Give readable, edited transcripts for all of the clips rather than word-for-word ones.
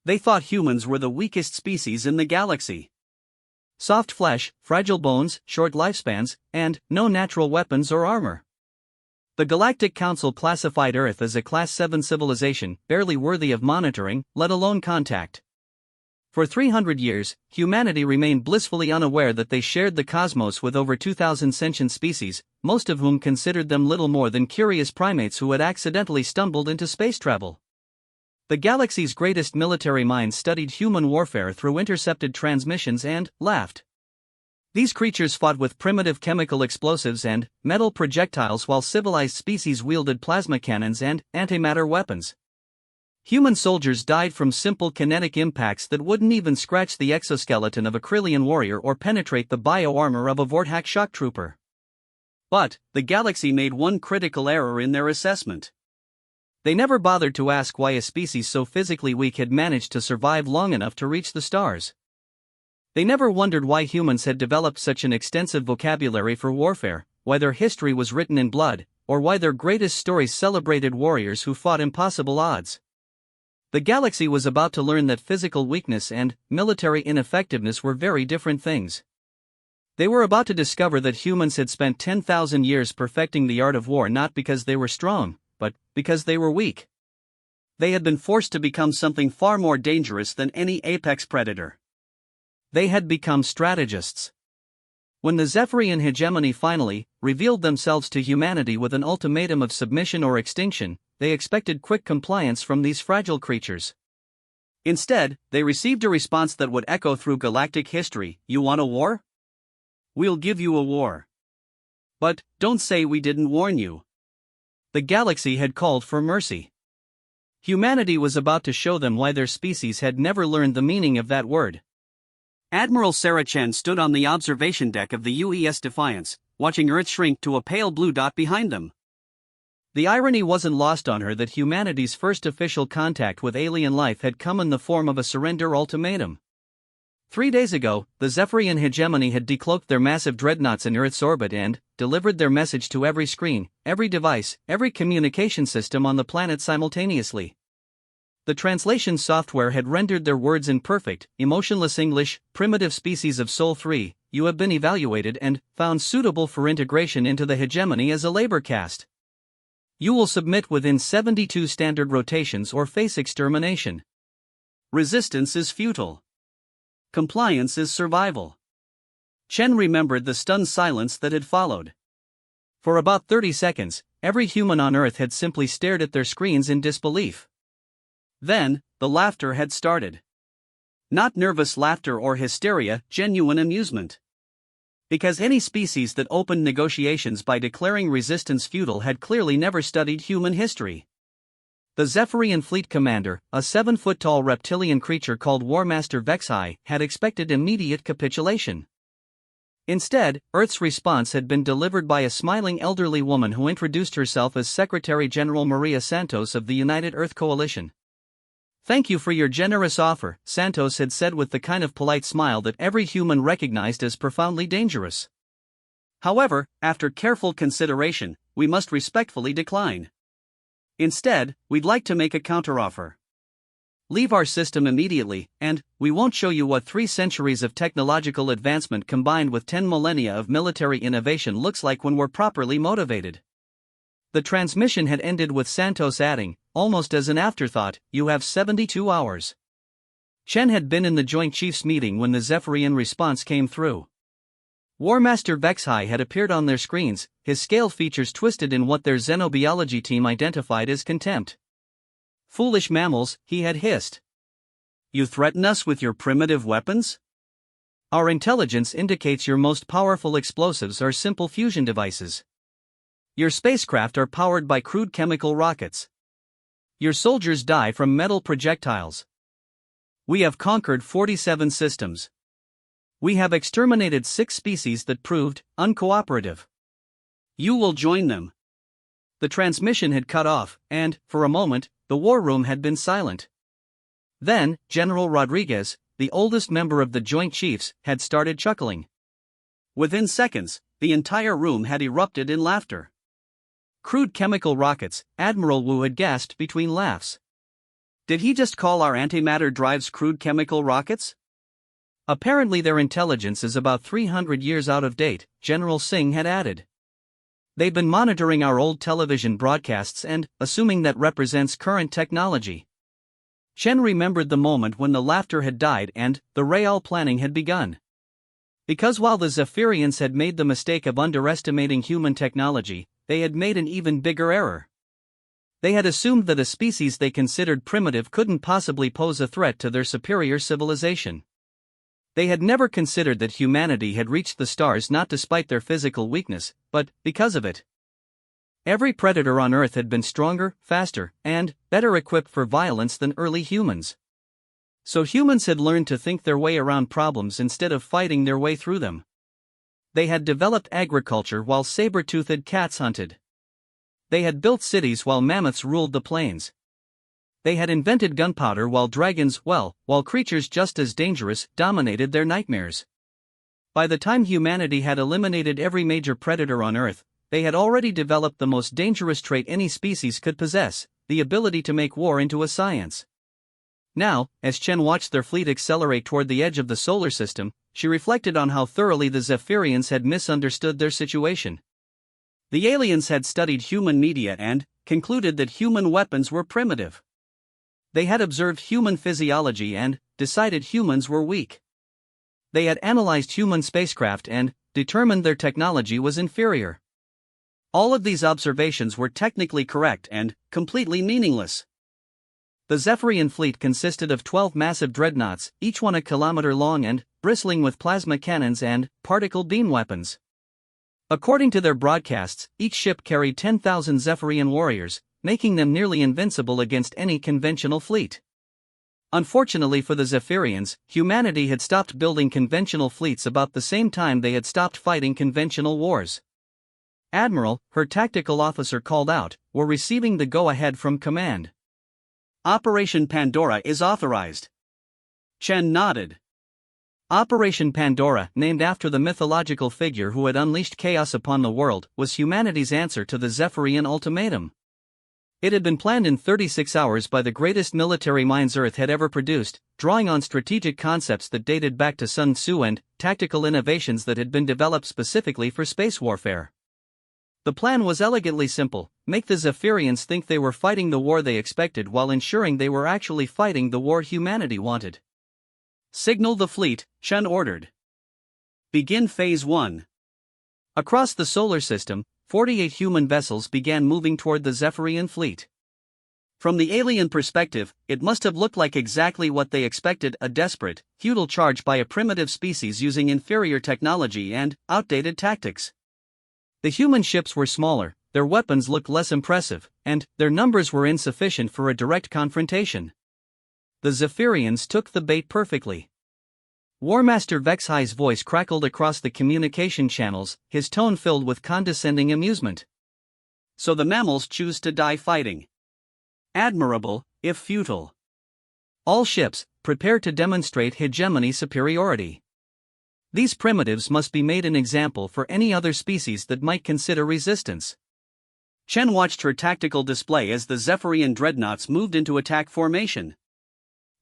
They thought humans were the weakest species in the galaxy. Soft flesh, fragile bones, short lifespans, and no natural weapons or armor. The Galactic Council classified Earth as a Class 7 civilization, barely worthy of monitoring, let alone contact. For 300 years, humanity remained blissfully unaware that they shared the cosmos with over 2,000 sentient species, most of whom considered them little more than curious primates who had accidentally stumbled into space travel. The galaxy's greatest military minds studied human warfare through intercepted transmissions and laughed. These creatures fought with primitive chemical explosives and metal projectiles while civilized species wielded plasma cannons and antimatter weapons. Human soldiers died from simple kinetic impacts that wouldn't even scratch the exoskeleton of a Krillian warrior or penetrate the bioarmor of a Vortak shock trooper. But the galaxy made one critical error in their assessment. They never bothered to ask why a species so physically weak had managed to survive long enough to reach the stars. They never wondered why humans had developed such an extensive vocabulary for warfare, why their history was written in blood, or why their greatest stories celebrated warriors who fought impossible odds. The galaxy was about to learn that physical weakness and military ineffectiveness were very different things. They were about to discover that humans had spent 10,000 years perfecting the art of war not because they were strong, but because they were weak. They had been forced to become something far more dangerous than any apex predator. They had become strategists. When the Zephyrian hegemony finally revealed themselves to humanity with an ultimatum of submission or extinction, they expected quick compliance from these fragile creatures. Instead, they received a response that would echo through galactic history: "You want a war? We'll give you a war. But don't say we didn't warn you." The galaxy had called for mercy. Humanity was about to show them why their species had never learned the meaning of that word. Admiral Sarah Chen stood on the observation deck of the UES Defiance, watching Earth shrink to a pale blue dot behind them. The irony wasn't lost on her that humanity's first official contact with alien life had come in the form of a surrender ultimatum. 3 days ago, the Zephyrian hegemony had decloaked their massive dreadnoughts in Earth's orbit and delivered their message to every screen, every device, every communication system on the planet simultaneously. The translation software had rendered their words in perfect, emotionless English: "Primitive species of Sol 3, you have been evaluated and found suitable for integration into the hegemony as a labor caste. You will submit within 72 standard rotations or face extermination. Resistance is futile. Compliance is survival." Chen remembered the stunned silence that had followed. For about 30 seconds, every human on Earth had simply stared at their screens in disbelief. Then, the laughter had started. Not nervous laughter or hysteria, genuine amusement. Because any species that opened negotiations by declaring resistance futile had clearly never studied human history. The Zephyrian fleet commander, a 7-foot-tall reptilian creature called War Master Vexhai, had expected immediate capitulation. Instead, Earth's response had been delivered by a smiling elderly woman who introduced herself as Secretary General Maria Santos of the United Earth Coalition. "Thank you for your generous offer," Santos had said with the kind of polite smile that every human recognized as profoundly dangerous. "However, after careful consideration, we must respectfully decline. Instead, we'd like to make a counteroffer. Leave our system immediately, and we won't show you what 3 centuries of technological advancement combined with 10 millennia of military innovation looks like when we're properly motivated." The transmission had ended with Santos adding, almost as an afterthought, "You have 72 hours. Chen had been in the Joint Chiefs meeting when the Zephyrian response came through. War Master Vexhai had appeared on their screens, his scale features twisted in what their xenobiology team identified as contempt. "Foolish mammals," he had hissed. "You threaten us with your primitive weapons? Our intelligence indicates your most powerful explosives are simple fusion devices. Your spacecraft are powered by crude chemical rockets. Your soldiers die from metal projectiles. We have conquered 47 systems. We have exterminated 6 species that proved uncooperative. You will join them." The transmission had cut off, and, for a moment, the war room had been silent. Then, General Rodriguez, the oldest member of the Joint Chiefs, had started chuckling. Within seconds, the entire room had erupted in laughter. "Crude chemical rockets," Admiral Wu had gasped between laughs. Did he just call our antimatter drives crude chemical rockets? Apparently their intelligence is about 300 years out of date, General Singh had added. They've been monitoring our old television broadcasts and assuming that represents current technology. Chen remembered the moment when the laughter had died and the real planning had begun. Because while the Zephyrians had made the mistake of underestimating human technology, they had made an even bigger error. They had assumed that a species they considered primitive couldn't possibly pose a threat to their superior civilization. They had never considered that humanity had reached the stars not despite their physical weakness, but because of it. Every predator on Earth had been stronger, faster, and better equipped for violence than early humans. So humans had learned to think their way around problems instead of fighting their way through them. They had developed agriculture while saber-toothed cats hunted. They had built cities while mammoths ruled the plains. They had invented gunpowder while dragons, while creatures just as dangerous, dominated their nightmares. By the time humanity had eliminated every major predator on Earth, they had already developed the most dangerous trait any species could possess, the ability to make war into a science. Now, as Chen watched their fleet accelerate toward the edge of the solar system, she reflected on how thoroughly the Zephyrians had misunderstood their situation. The aliens had studied human media and concluded that human weapons were primitive. They had observed human physiology and decided humans were weak. They had analyzed human spacecraft and determined their technology was inferior. All of these observations were technically correct and completely meaningless. The Zephyrian fleet consisted of 12 massive dreadnoughts, each 1 kilometer long and bristling with plasma cannons and particle beam weapons. According to their broadcasts, each ship carried 10,000 Zephyrian warriors, making them nearly invincible against any conventional fleet. Unfortunately for the Zephyrians, humanity had stopped building conventional fleets about the same time they had stopped fighting conventional wars. Admiral, her tactical officer called out, "We're receiving the go-ahead from command. Operation Pandora is authorized." Chen nodded. Operation Pandora, named after the mythological figure who had unleashed chaos upon the world, was humanity's answer to the Zephyrian ultimatum. It had been planned in 36 hours by the greatest military minds Earth had ever produced, drawing on strategic concepts that dated back to Sun Tzu and tactical innovations that had been developed specifically for space warfare. The plan was elegantly simple: make the Zephyrians think they were fighting the war they expected while ensuring they were actually fighting the war humanity wanted. "Signal the fleet," Chen ordered. "Begin Phase 1. Across the solar system, 48 human vessels began moving toward the Zephyrian fleet. From the alien perspective, it must have looked like exactly what they expected: a desperate, futile charge by a primitive species using inferior technology and outdated tactics. The human ships were smaller, their weapons looked less impressive, and their numbers were insufficient for a direct confrontation. The Zephyrians took the bait perfectly. War Master Vexhai's voice crackled across the communication channels, his tone filled with condescending amusement. "So the mammals choose to die fighting. Admirable, if futile. All ships, prepare to demonstrate hegemony superiority. These primitives must be made an example for any other species that might consider resistance." Chen watched her tactical display as the Zephyrian dreadnoughts moved into attack formation.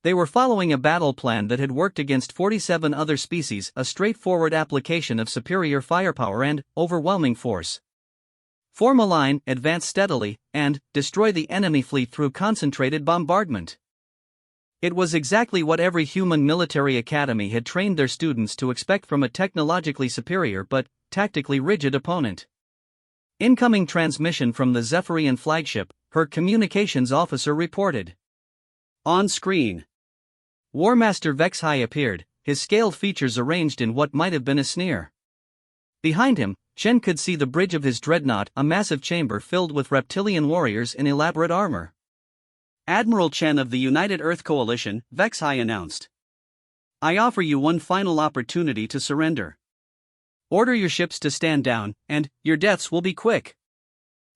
They were following a battle plan that had worked against 47 other species, a straightforward application of superior firepower and overwhelming force. Form a line, advance steadily, and destroy the enemy fleet through concentrated bombardment. It was exactly what every human military academy had trained their students to expect from a technologically superior but tactically rigid opponent. Incoming transmission from the Zephyrian flagship, her communications officer reported. On screen, War Master Vexhai appeared, his scaled features arranged in what might have been a sneer. Behind him, Chen could see the bridge of his dreadnought, a massive chamber filled with reptilian warriors in elaborate armor. "Admiral Chen of the United Earth Coalition," Vexhai announced. "I offer you one final opportunity to surrender. Order your ships to stand down, and your deaths will be quick.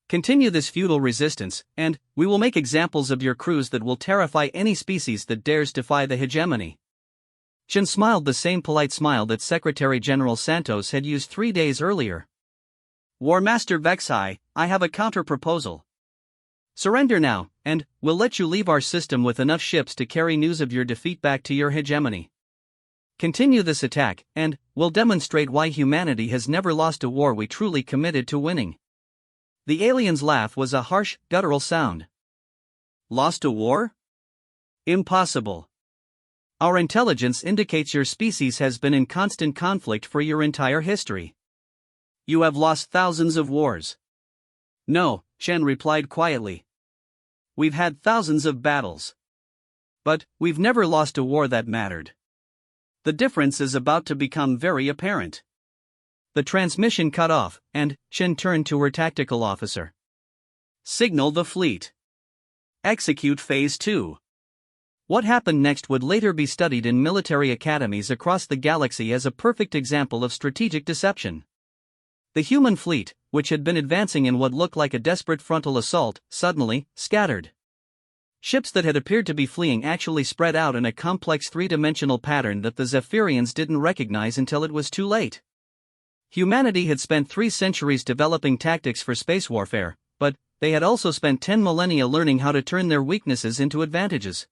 Continue this futile resistance, and we will make examples of your crews that will terrify any species that dares defy the hegemony." Chen smiled the same polite smile that Secretary General Santos had used 3 days earlier. "War Master Vexhai, I have a counter-proposal. Surrender now, and we'll let you leave our system with enough ships to carry news of your defeat back to your hegemony. Continue this attack, and we'll demonstrate why humanity has never lost a war we truly committed to winning." The alien's laugh was a harsh, guttural sound. "Lost a war? Impossible. Our intelligence indicates your species has been in constant conflict for your entire history. You have lost thousands of wars." "No," Shen replied quietly. "We've had thousands of battles. But we've never lost a war that mattered. The difference is about to become very apparent." The transmission cut off, and Shen turned to her tactical officer. "Signal the fleet. Execute Phase 2. What happened next would later be studied in military academies across the galaxy as a perfect example of strategic deception. The human fleet, which had been advancing in what looked like a desperate frontal assault, suddenly scattered. Ships that had appeared to be fleeing actually spread out in a complex three-dimensional pattern that the Zephyrians didn't recognize until it was too late. Humanity had spent 3 centuries developing tactics for space warfare, but they had also spent 10 millennia learning how to turn their weaknesses into advantages.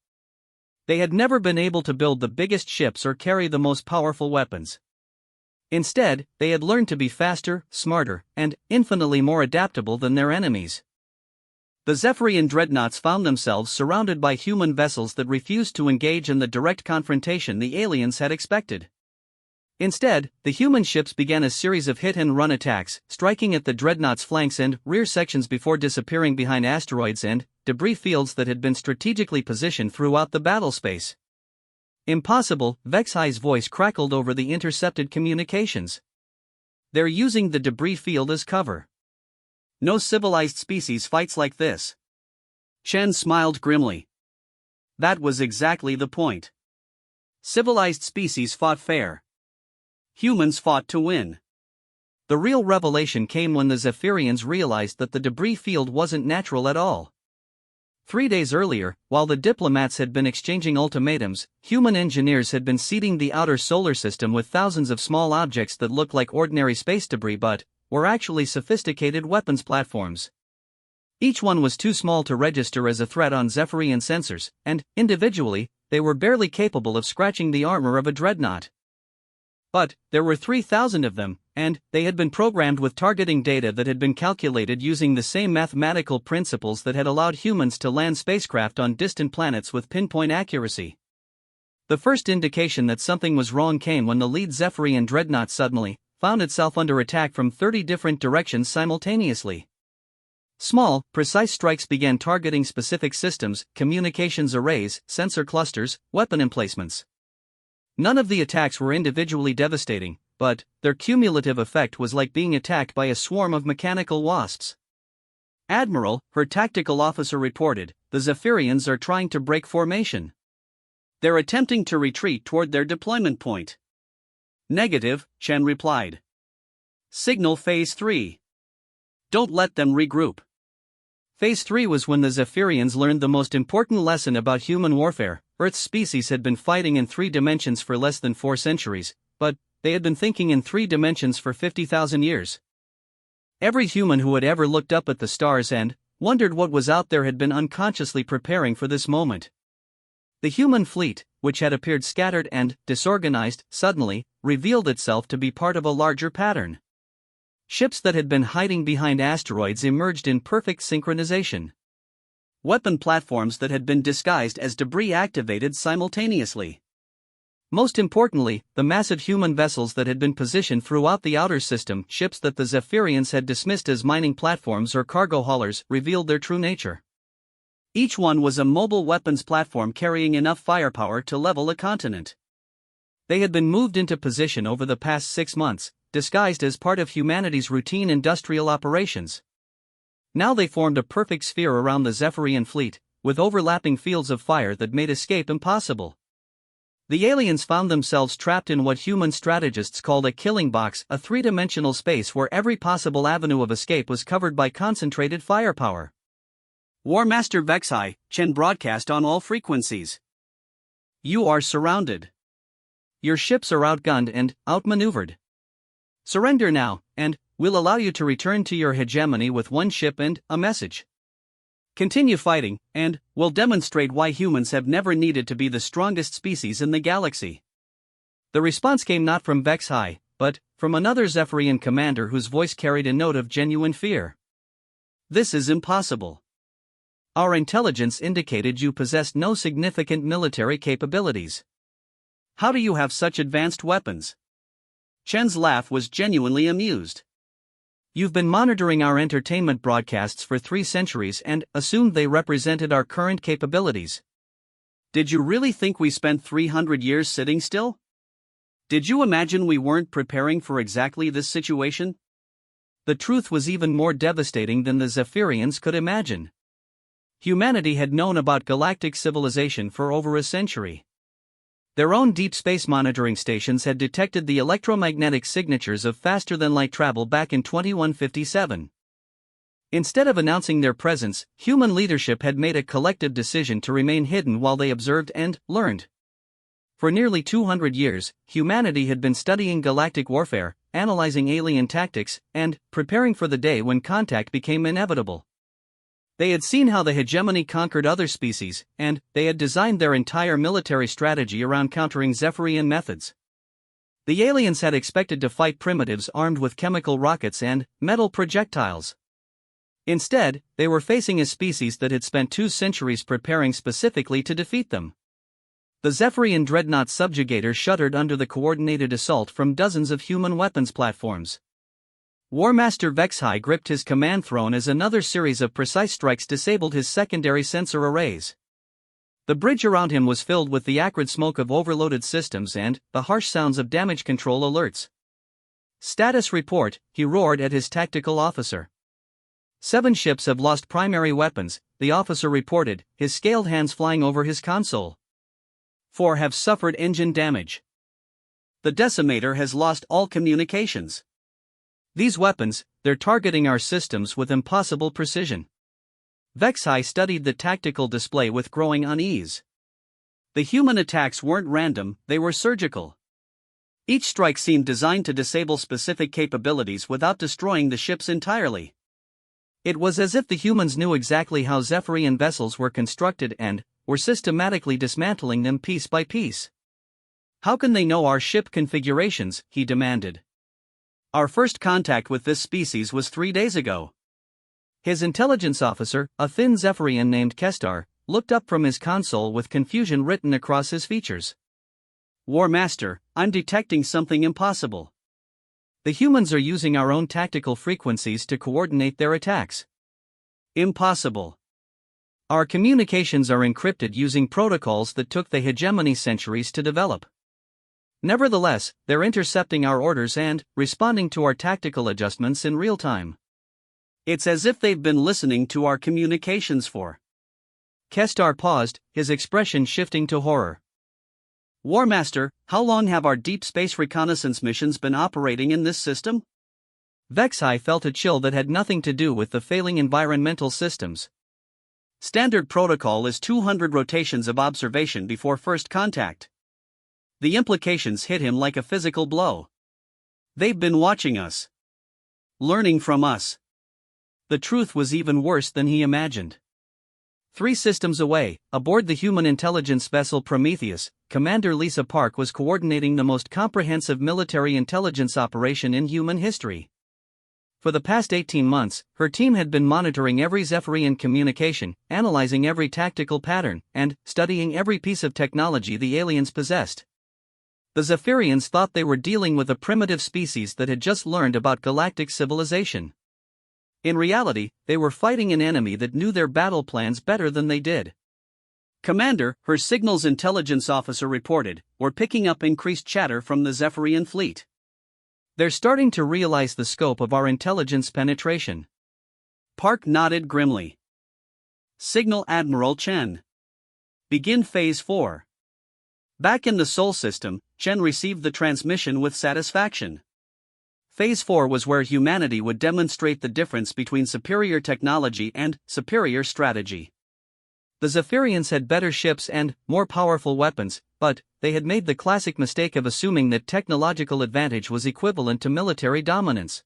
They had never been able to build the biggest ships or carry the most powerful weapons. Instead, they had learned to be faster, smarter, and infinitely more adaptable than their enemies. The Zephyrian dreadnoughts found themselves surrounded by human vessels that refused to engage in the direct confrontation the aliens had expected. Instead, the human ships began a series of hit-and-run attacks, striking at the dreadnoughts' flanks and rear sections before disappearing behind asteroids and debris fields that had been strategically positioned throughout the battle space. "Impossible," Vexai's voice crackled over the intercepted communications. "They're using the debris field as cover. No civilized species fights like this." Chen smiled grimly. "That was exactly the point. Civilized species fought fair. Humans fought to win." The real revelation came when the Zephyrians realized that the debris field wasn't natural at all. 3 days earlier, while the diplomats had been exchanging ultimatums, human engineers had been seeding the outer solar system with thousands of small objects that looked like ordinary space debris but were actually sophisticated weapons platforms. Each one was too small to register as a threat on Zephyrian sensors, and, individually, they were barely capable of scratching the armor of a dreadnought. But there were 3,000 of them, and they had been programmed with targeting data that had been calculated using the same mathematical principles that had allowed humans to land spacecraft on distant planets with pinpoint accuracy. The first indication that something was wrong came when the lead Zephyrian dreadnought suddenly found itself under attack from 30 different directions simultaneously. Small, precise strikes began targeting specific systems, communications arrays, sensor clusters, weapon emplacements. None of the attacks were individually devastating, but their cumulative effect was like being attacked by a swarm of mechanical wasps. "Admiral," her tactical officer reported, "the Zephyrians are trying to break formation. They're attempting to retreat toward their deployment point." "Negative," Chen replied. "Signal Phase 3. Don't let them regroup." Phase 3 was when the Zephyrians learned the most important lesson about human warfare. Earth's species had been fighting in 3 dimensions for less than 4 centuries, but they had been thinking in 3 dimensions for 50,000 years. Every human who had ever looked up at the stars and wondered what was out there had been unconsciously preparing for this moment. The human fleet, which had appeared scattered and disorganized, suddenly revealed itself to be part of a larger pattern. Ships that had been hiding behind asteroids emerged in perfect synchronization. Weapon platforms that had been disguised as debris activated simultaneously. Most importantly, the massive human vessels that had been positioned throughout the outer system, ships that the Zephyrians had dismissed as mining platforms or cargo haulers, revealed their true nature. Each one was a mobile weapons platform carrying enough firepower to level a continent. They had been moved into position over the past 6 months, disguised as part of humanity's routine industrial operations. Now they formed a perfect sphere around the Zephyrian fleet, with overlapping fields of fire that made escape impossible. The aliens found themselves trapped in what human strategists called a killing box, a 3-dimensional space where every possible avenue of escape was covered by concentrated firepower. "War Master Vexai," Chen broadcast on all frequencies. "You are surrounded. Your ships are outgunned and outmaneuvered. Surrender now, and we'll allow you to return to your hegemony with 1 ship and a message." Continue fighting, and we'll demonstrate why humans have never needed to be the strongest species in the galaxy. The response came not from Vex-High, but from another Zephyrian commander whose voice carried a note of genuine fear. This is impossible. Our intelligence indicated you possessed no significant military capabilities. How do you have such advanced weapons? Chen's laugh was genuinely amused. You've been monitoring our entertainment broadcasts for 3 centuries and assumed they represented our current capabilities. Did you really think we spent 300 years sitting still? Did you imagine we weren't preparing for exactly this situation? The truth was even more devastating than the Zephyrians could imagine. Humanity had known about galactic civilization for over a century. Their own deep space monitoring stations had detected the electromagnetic signatures of faster-than-light travel back in 2157. Instead of announcing their presence, human leadership had made a collective decision to remain hidden while they observed and learned. For nearly 200 years, humanity had been studying galactic warfare, analyzing alien tactics, and preparing for the day when contact became inevitable. They had seen how the hegemony conquered other species, and they had designed their entire military strategy around countering Zephyrian methods. The aliens had expected to fight primitives armed with chemical rockets and metal projectiles. Instead, they were facing a species that had spent 2 centuries preparing specifically to defeat them. The Zephyrian dreadnought subjugator shuddered under the coordinated assault from dozens of human weapons platforms. War Master Vex-High gripped his command throne as another series of precise strikes disabled his secondary sensor arrays. The bridge around him was filled with the acrid smoke of overloaded systems and the harsh sounds of damage control alerts. Status report, he roared at his tactical officer. 7 ships have lost primary weapons, the officer reported, his scaled hands flying over his console. 4 have suffered engine damage. The Decimator has lost all communications. These weapons, they're targeting our systems with impossible precision. Vex-High studied the tactical display with growing unease. The human attacks weren't random, they were surgical. Each strike seemed designed to disable specific capabilities without destroying the ships entirely. It was as if the humans knew exactly how Zephyrian vessels were constructed and were systematically dismantling them piece by piece. How can they know our ship configurations? He demanded. Our first contact with this species was 3 days ago. His intelligence officer, a thin Zephyrian named Kestar, looked up from his console with confusion written across his features. War Master, I'm detecting something impossible. The humans are using our own tactical frequencies to coordinate their attacks. Impossible. Our communications are encrypted using protocols that took the hegemony centuries to develop. Nevertheless, they're intercepting our orders and responding to our tactical adjustments in real time. It's as if they've been listening to our communications for. Kestar paused, his expression shifting to horror. War Master, how long have our deep space reconnaissance missions been operating in this system? Vex-High felt a chill that had nothing to do with the failing environmental systems. Standard protocol is 200 rotations of observation before first contact. The implications hit him like a physical blow. They've been watching us. Learning from us. The truth was even worse than he imagined. 3 systems away, aboard the human intelligence vessel Prometheus, Commander Lisa Park was coordinating the most comprehensive military intelligence operation in human history. For the past 18 months, her team had been monitoring every Zephyrian communication, analyzing every tactical pattern, and studying every piece of technology the aliens possessed. The Zephyrians thought they were dealing with a primitive species that had just learned about galactic civilization. In reality, they were fighting an enemy that knew their battle plans better than they did. Commander, her signals intelligence officer reported, we're picking up increased chatter from the Zephyrian fleet. They're starting to realize the scope of our intelligence penetration. Park nodded grimly. Signal Admiral Chen. Begin Phase 4. Back in the Sol system, Chen received the transmission with satisfaction. Phase 4 was where humanity would demonstrate the difference between superior technology and superior strategy. The Zephyrians had better ships and more powerful weapons, but they had made the classic mistake of assuming that technological advantage was equivalent to military dominance.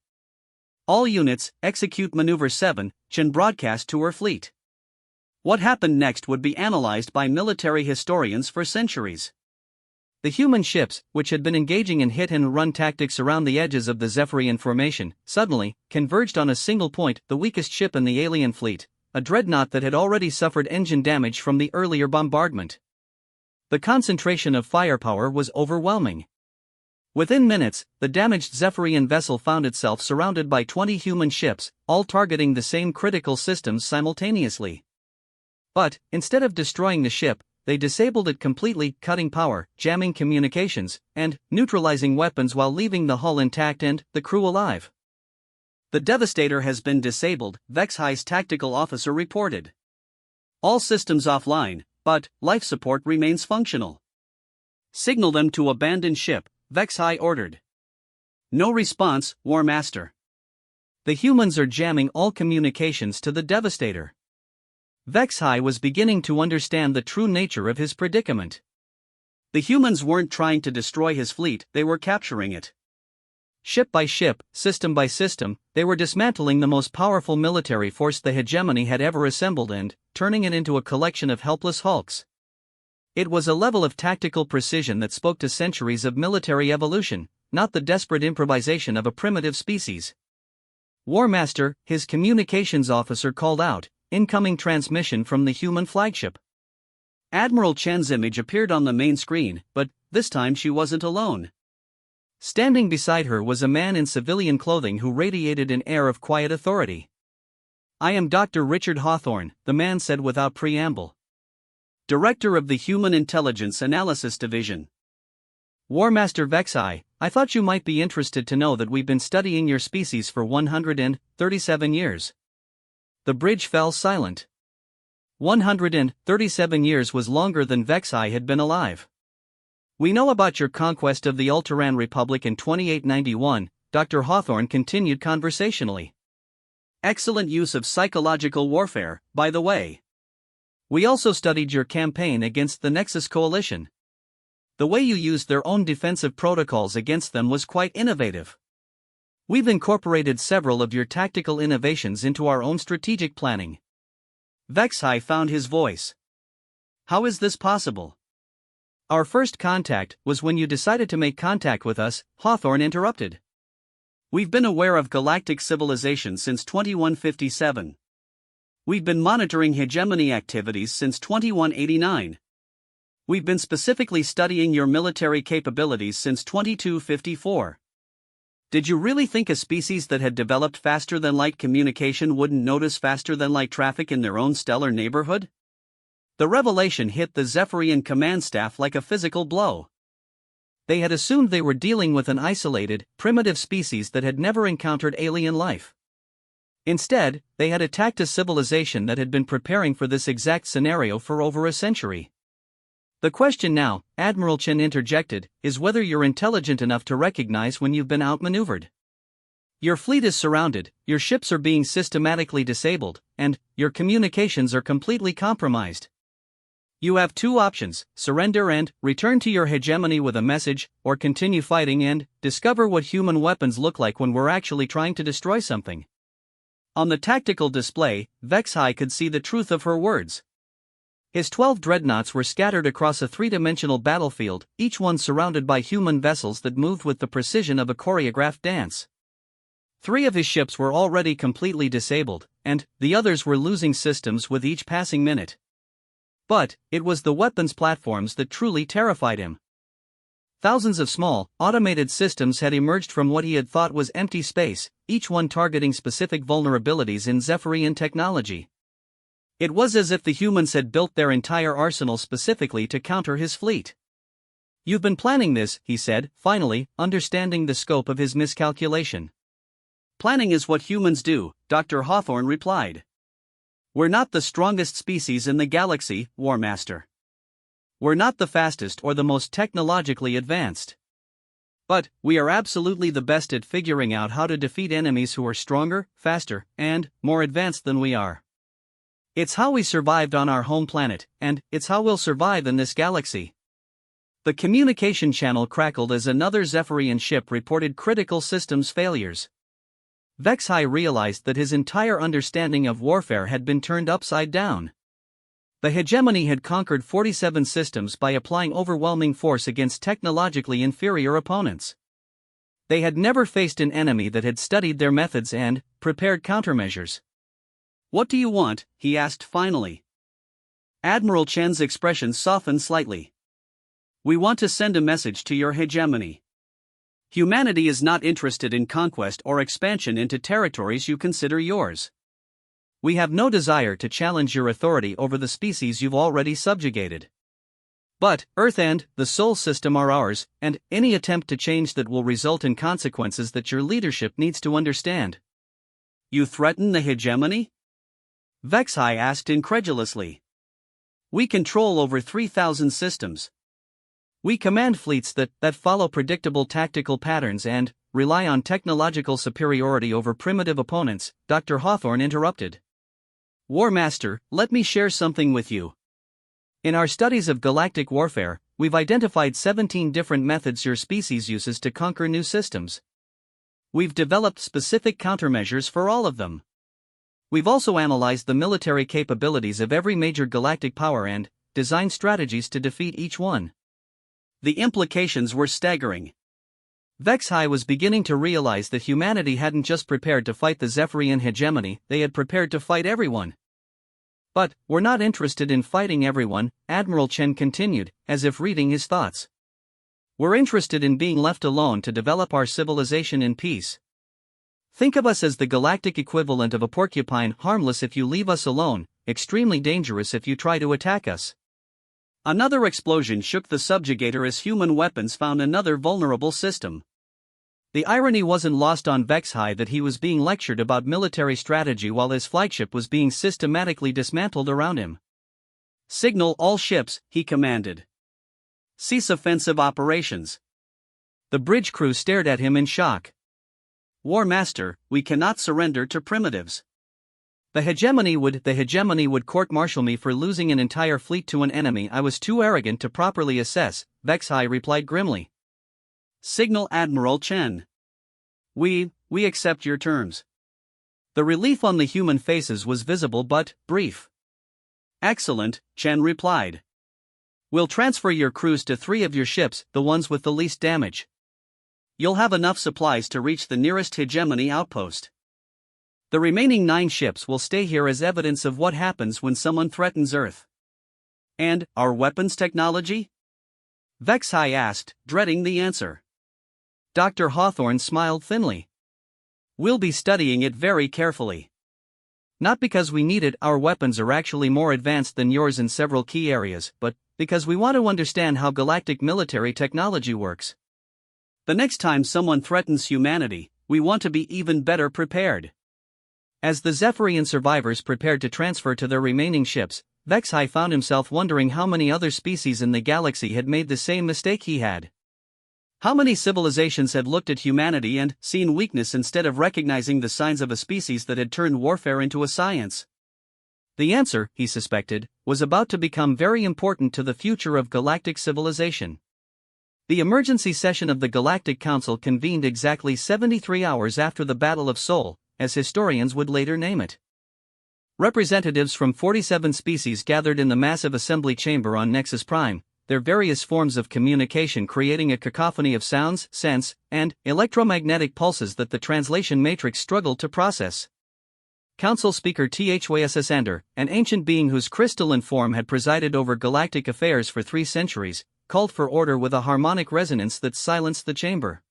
All units, execute Maneuver 7, Chen broadcast to her fleet. What happened next would be analyzed by military historians for centuries. The human ships, which had been engaging in hit-and-run tactics around the edges of the Zephyrian formation, suddenly converged on a single point, the weakest ship in the alien fleet, a dreadnought that had already suffered engine damage from the earlier bombardment. The concentration of firepower was overwhelming. Within minutes, the damaged Zephyrian vessel found itself surrounded by 20 human ships, all targeting the same critical systems simultaneously. But, instead of destroying the ship, they disabled it completely, cutting power, jamming communications, and neutralizing weapons while leaving the hull intact and the crew alive. The Devastator has been disabled, Vexhi's tactical officer reported. All systems offline, but life support remains functional. Signal them to abandon ship, Vexhi ordered. No response, War Master. The humans are jamming all communications to the Devastator. Vexhi was beginning to understand the true nature of his predicament. The humans weren't trying to destroy his fleet, they were capturing it. Ship by ship, system by system, they were dismantling the most powerful military force the hegemony had ever assembled and turning it into a collection of helpless hulks. It was a level of tactical precision that spoke to centuries of military evolution, not the desperate improvisation of a primitive species. War Master, his communications officer called out. Incoming transmission from the human flagship. Admiral Chen's image appeared on the main screen, but this time she wasn't alone. Standing beside her was a man in civilian clothing who radiated an air of quiet authority. "I am Dr. Richard Hawthorne," the man said without preamble. "Director of the Human Intelligence Analysis Division." "War Master Vexhi, I thought you might be interested to know that we've been studying your species for 137 years. The bridge fell silent. 137 years was longer than Vexhi had been alive. "We know about your conquest of the Ulteran Republic in 2891, Dr. Hawthorne continued conversationally. "Excellent use of psychological warfare, by the way. We also studied your campaign against the Nexus Coalition. The way you used their own defensive protocols against them was quite innovative. We've incorporated several of your tactical innovations into our own strategic planning." Vexhi found his voice. "How is this possible?" "Our first contact was when you decided to make contact with us," Hawthorne interrupted. "We've been aware of galactic civilization since 2157. We've been monitoring hegemony activities since 2189. We've been specifically studying your military capabilities since 2254. Did you really think a species that had developed faster than light communication wouldn't notice faster than light traffic in their own stellar neighborhood?" The revelation hit the Zephyrian command staff like a physical blow. They had assumed they were dealing with an isolated, primitive species that had never encountered alien life. Instead, they had attacked a civilization that had been preparing for this exact scenario for over a century. "The question now," Admiral Chen interjected, "is whether you're intelligent enough to recognize when you've been outmaneuvered. Your fleet is surrounded, your ships are being systematically disabled, and your communications are completely compromised. You have two options: surrender and return to your hegemony with a message, or continue fighting and discover what human weapons look like when we're actually trying to destroy something." On the tactical display, Vexhi could see the truth of her words. His 12 dreadnoughts were scattered across a three-dimensional battlefield, each one surrounded by human vessels that moved with the precision of a choreographed dance. 3 of his ships were already completely disabled, and the others were losing systems with each passing minute. But it was the weapons platforms that truly terrified him. Thousands of small, automated systems had emerged from what he had thought was empty space, each one targeting specific vulnerabilities in Zephyrian technology. It was as if the humans had built their entire arsenal specifically to counter his fleet. "You've been planning this," he said, finally, understanding the scope of his miscalculation. "Planning is what humans do," Dr. Hawthorne replied. "We're not the strongest species in the galaxy, War Master. We're not the fastest or the most technologically advanced. But we are absolutely the best at figuring out how to defeat enemies who are stronger, faster, and more advanced than we are. It's how we survived on our home planet, and it's how we'll survive in this galaxy." The communication channel crackled as another Zephyrian ship reported critical systems failures. Vexhi realized that his entire understanding of warfare had been turned upside down. The hegemony had conquered 47 systems by applying overwhelming force against technologically inferior opponents. They had never faced an enemy that had studied their methods and prepared countermeasures. "What do you want?" he asked finally. Admiral Chen's expression softened slightly. "We want to send a message to your hegemony. Humanity is not interested in conquest or expansion into territories you consider yours. We have no desire to challenge your authority over the species you've already subjugated. But Earth and the Sol system are ours, and any attempt to change that will result in consequences that your leadership needs to understand." "You threaten the hegemony?" Vexhai asked incredulously. "We control over 3,000 systems. We command fleets that follow predictable tactical patterns and rely on technological superiority over primitive opponents," Dr. Hawthorne interrupted. "War Master, let me share something with you. In our studies of galactic warfare, we've identified 17 different methods your species uses to conquer new systems. We've developed specific countermeasures for all of them. We've also analyzed the military capabilities of every major galactic power and designed strategies to defeat each one." The implications were staggering. Vexhai was beginning to realize that humanity hadn't just prepared to fight the Zephyrian hegemony, they had prepared to fight everyone. "But we're not interested in fighting everyone," Admiral Chen continued, as if reading his thoughts. "We're interested in being left alone to develop our civilization in peace. Think of us as the galactic equivalent of a porcupine, harmless if you leave us alone, extremely dangerous if you try to attack us." Another explosion shook the subjugator as human weapons found another vulnerable system. The irony wasn't lost on Vexhai that he was being lectured about military strategy while his flagship was being systematically dismantled around him. "Signal all ships," he commanded. "Cease offensive operations." The bridge crew stared at him in shock. "War Master, we cannot surrender to primitives. The hegemony would court-martial me for losing an entire fleet to an enemy I was too arrogant to properly assess," Vexhai replied grimly. "Signal Admiral Chen. We accept your terms." The relief on the human faces was visible but brief. "Excellent," Chen replied. "We'll transfer your crews to 3 of your ships, the ones with the least damage. You'll have enough supplies to reach the nearest hegemony outpost. The remaining 9 ships will stay here as evidence of what happens when someone threatens Earth." "And our weapons technology?" Vexhai asked, dreading the answer. Dr. Hawthorne smiled thinly. "We'll be studying it very carefully. Not because we need it, our weapons are actually more advanced than yours in several key areas, but because we want to understand how galactic military technology works. The next time someone threatens humanity, we want to be even better prepared." As the Zephyrian survivors prepared to transfer to their remaining ships, Vexhai found himself wondering how many other species in the galaxy had made the same mistake he had. How many civilizations had looked at humanity and seen weakness instead of recognizing the signs of a species that had turned warfare into a science? The answer, he suspected, was about to become very important to the future of galactic civilization. The emergency session of the Galactic Council convened exactly 73 hours after the Battle of Sol, as historians would later name it. Representatives from 47 species gathered in the massive assembly chamber on Nexus Prime, their various forms of communication creating a cacophony of sounds, scents, and electromagnetic pulses that the translation matrix struggled to process. Council Speaker HFY Stories, an ancient being whose crystalline form had presided over galactic affairs for 3 centuries, called for order with a harmonic resonance that silenced the chamber.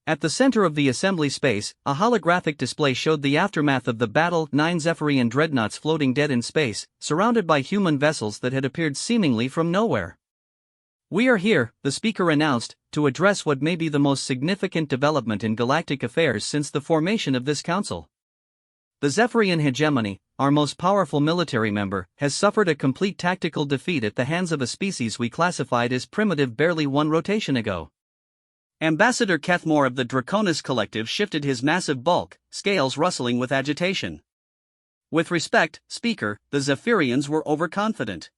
At the center of the assembly space, a holographic display showed the aftermath of the battle, 9 Zephyrian dreadnoughts floating dead in space, surrounded by human vessels that had appeared seemingly from nowhere. "We are here," the speaker announced, "to address what may be the most significant development in galactic affairs since the formation of this council. The Zephyrian hegemony, our most powerful military member, has suffered a complete tactical defeat at the hands of a species we classified as primitive barely 1 rotation ago." Ambassador Kethmore of the Draconis Collective shifted his massive bulk, scales rustling with agitation. "With respect, Speaker, the Zephyrians were overconfident.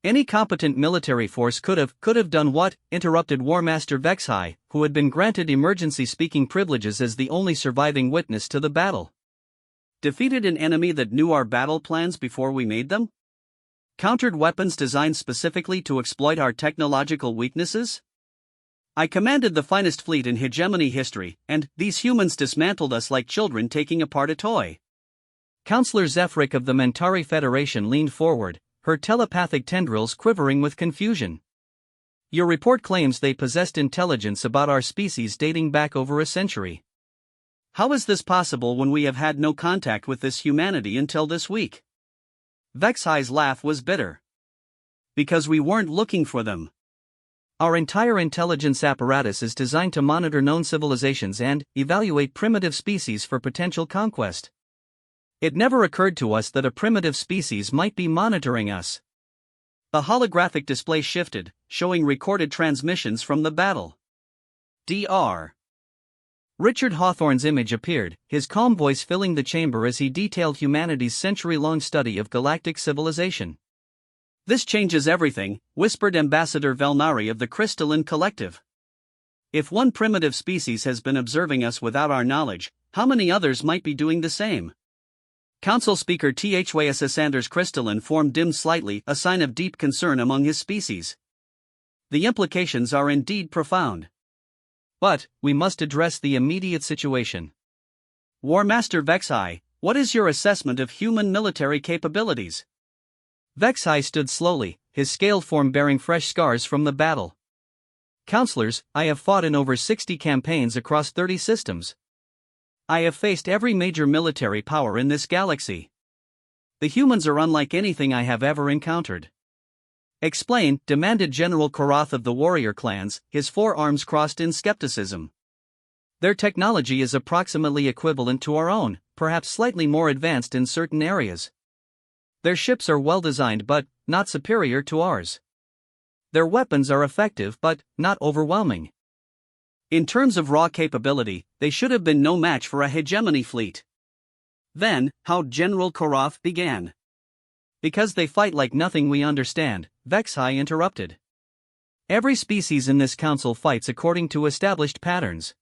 Any competent military force could have done what?" interrupted War Master Vexhai, who had been granted emergency speaking privileges as the only surviving witness to the battle. "Defeated an enemy that knew our battle plans before we made them? Countered weapons designed specifically to exploit our technological weaknesses? I commanded the finest fleet in hegemony history, and these humans dismantled us like children taking apart a toy. Counselor Zefrik of the Mentari Federation leaned forward, her telepathic tendrils quivering with confusion. Your report claims they possessed intelligence about our species dating back over a century. How is this possible when we have had no contact with this humanity until this week? Vexai's laugh was bitter. Because we weren't looking for them. Our entire intelligence apparatus is designed to monitor known civilizations and evaluate primitive species for potential conquest. It never occurred to us that a primitive species might be monitoring us. The holographic display shifted, showing recorded transmissions from the battle. Dr. Richard Hawthorne's image appeared, his calm voice filling the chamber as he detailed humanity's century-long study of galactic civilization. This changes everything, whispered Ambassador Velnari of the Crystalline Collective. If one primitive species has been observing us without our knowledge, how many others might be doing the same? Council Speaker Thys Sanders' crystalline form dimmed slightly, a sign of deep concern among his species. The implications are indeed profound. But, we must address the immediate situation. War Master Vexai, what is your assessment of human military capabilities? Vexai stood slowly, his scaled form bearing fresh scars from the battle. Counselors, I have fought in over 60 campaigns across 30 systems. I have faced every major military power in this galaxy. The humans are unlike anything I have ever encountered. Explain, demanded General Korath of the warrior clans, his forearms crossed in skepticism. Their technology is approximately equivalent to our own, perhaps slightly more advanced in certain areas. Their ships are well designed but not superior to ours. Their weapons are effective but not overwhelming. In terms of raw capability, they should have been no match for a hegemony fleet. Then, how General Korath began. Because they fight like nothing we understand, Vexai interrupted. Every species in this council fights according to established patterns.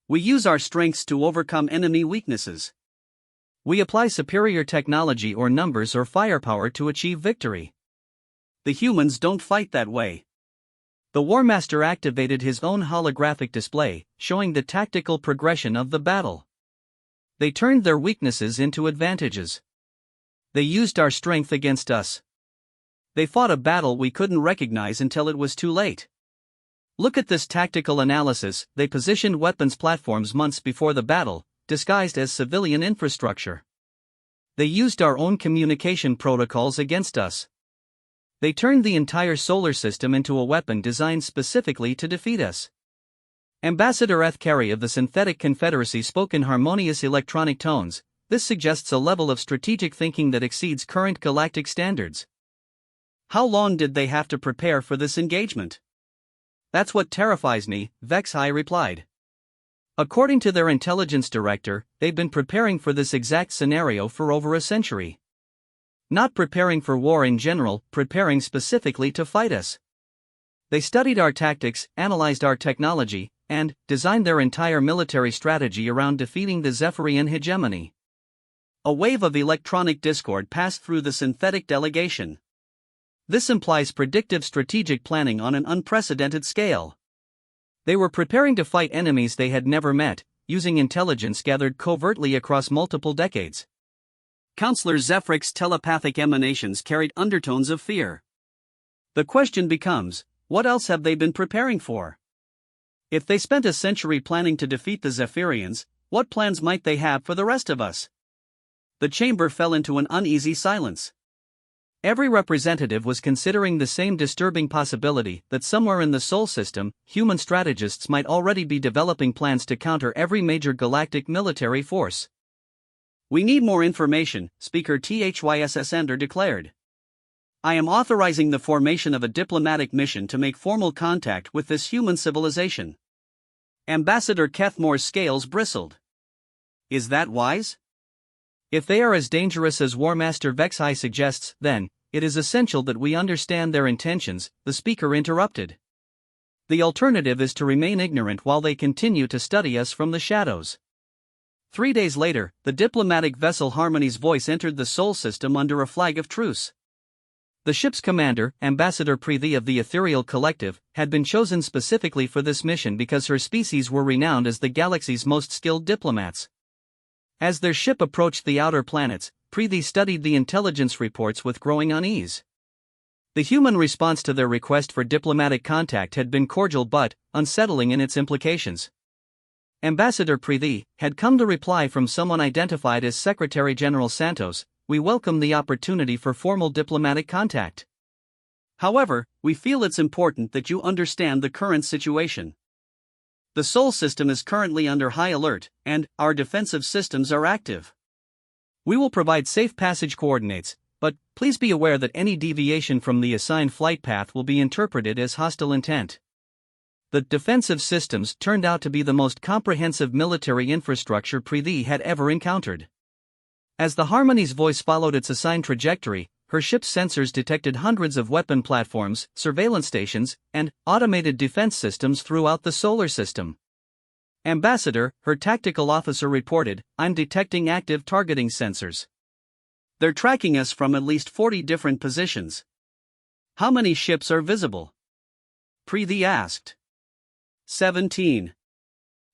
We use our strengths to overcome enemy weaknesses. We apply superior technology or numbers or firepower to achieve victory. The humans don't fight that way. The War Master activated his own holographic display, showing the tactical progression of the battle. They turned their weaknesses into advantages. They used our strength against us. They fought a battle we couldn't recognize until it was too late. Look at this tactical analysis. They positioned weapons platforms months before the battle, disguised as civilian infrastructure. They used our own communication protocols against us. They turned the entire solar system into a weapon designed specifically to defeat us. Ambassador Ethkari of the Synthetic Confederacy spoke in harmonious electronic tones. This suggests a level of strategic thinking that exceeds current galactic standards. How long did they have to prepare for this engagement? That's what terrifies me, Vexai replied. According to their intelligence director, they've been preparing for this exact scenario for over a century. Not preparing for war in general, preparing specifically to fight us. They studied our tactics, analyzed our technology, and designed their entire military strategy around defeating the Zephyrian hegemony. A wave of electronic discord passed through the synthetic delegation. This implies predictive strategic planning on an unprecedented scale. They were preparing to fight enemies they had never met, using intelligence gathered covertly across multiple decades. Counselor Zefrik's telepathic emanations carried undertones of fear. The question becomes, what else have they been preparing for? If they spent a century planning to defeat the Zephyrians, what plans might they have for the rest of us? The chamber fell into an uneasy silence. Every representative was considering the same disturbing possibility that somewhere in the Sol system, human strategists might already be developing plans to counter every major galactic military force. We need more information, Speaker Thys Sander declared. I am authorizing the formation of a diplomatic mission to make formal contact with this human civilization. Ambassador Kethmore's scales bristled. Is that wise? If they are as dangerous as War Master Vexai suggests, then it is essential that we understand their intentions, the speaker interrupted. The alternative is to remain ignorant while they continue to study us from the shadows. 3 days later, the diplomatic vessel Harmony's voice entered the Sol system under a flag of truce. The ship's commander, Ambassador Preeti of the Ethereal Collective, had been chosen specifically for this mission because her species were renowned as the galaxy's most skilled diplomats. As their ship approached the outer planets, Preeti studied the intelligence reports with growing unease. The human response to their request for diplomatic contact had been cordial but unsettling in its implications. Ambassador Preeti had come to reply from someone identified as Secretary General Santos, "We welcome the opportunity for formal diplomatic contact. However, we feel it's important that you understand the current situation. The Sol system is currently under high alert, and our defensive systems are active. We will provide safe passage coordinates, but please be aware that any deviation from the assigned flight path will be interpreted as hostile intent." The defensive systems turned out to be the most comprehensive military infrastructure Preeti had ever encountered. As the Harmony's voice followed its assigned trajectory, her ship's sensors detected hundreds of weapon platforms, surveillance stations, and automated defense systems throughout the solar system. "Ambassador," her tactical officer reported, "I'm detecting active targeting sensors. They're tracking us from at least 40 different positions." "How many ships are visible?" Preeti asked. 17.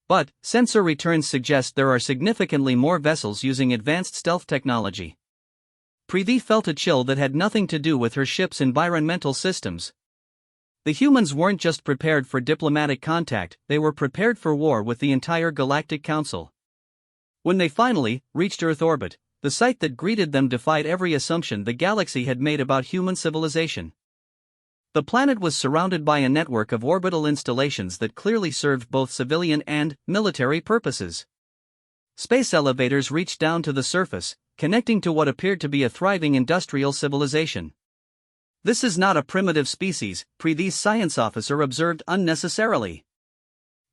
But sensor returns suggest there are significantly more vessels using advanced stealth technology. Preeti felt a chill that had nothing to do with her ship's environmental systems. The humans weren't just prepared for diplomatic contact, they were prepared for war with the entire Galactic Council. When they finally reached Earth orbit, the sight that greeted them defied every assumption the galaxy had made about human civilization. The planet was surrounded by a network of orbital installations that clearly served both civilian and military purposes. Space elevators reached down to the surface, connecting to what appeared to be a thriving industrial civilization. "This is not a primitive species," Preeti's science officer observed unnecessarily.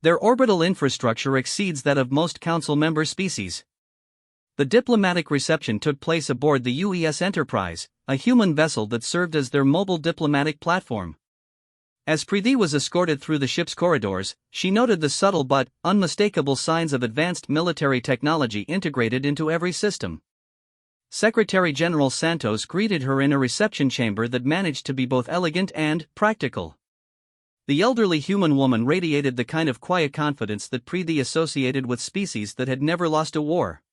"Their orbital infrastructure exceeds that of most Council member species." The diplomatic reception took place aboard the UES Enterprise, a human vessel that served as their mobile diplomatic platform. As Preeti was escorted through the ship's corridors, she noted the subtle but unmistakable signs of advanced military technology integrated into every system. Secretary General Santos greeted her in a reception chamber that managed to be both elegant and practical. The elderly human woman radiated the kind of quiet confidence that Preeti associated with species that had never lost a war.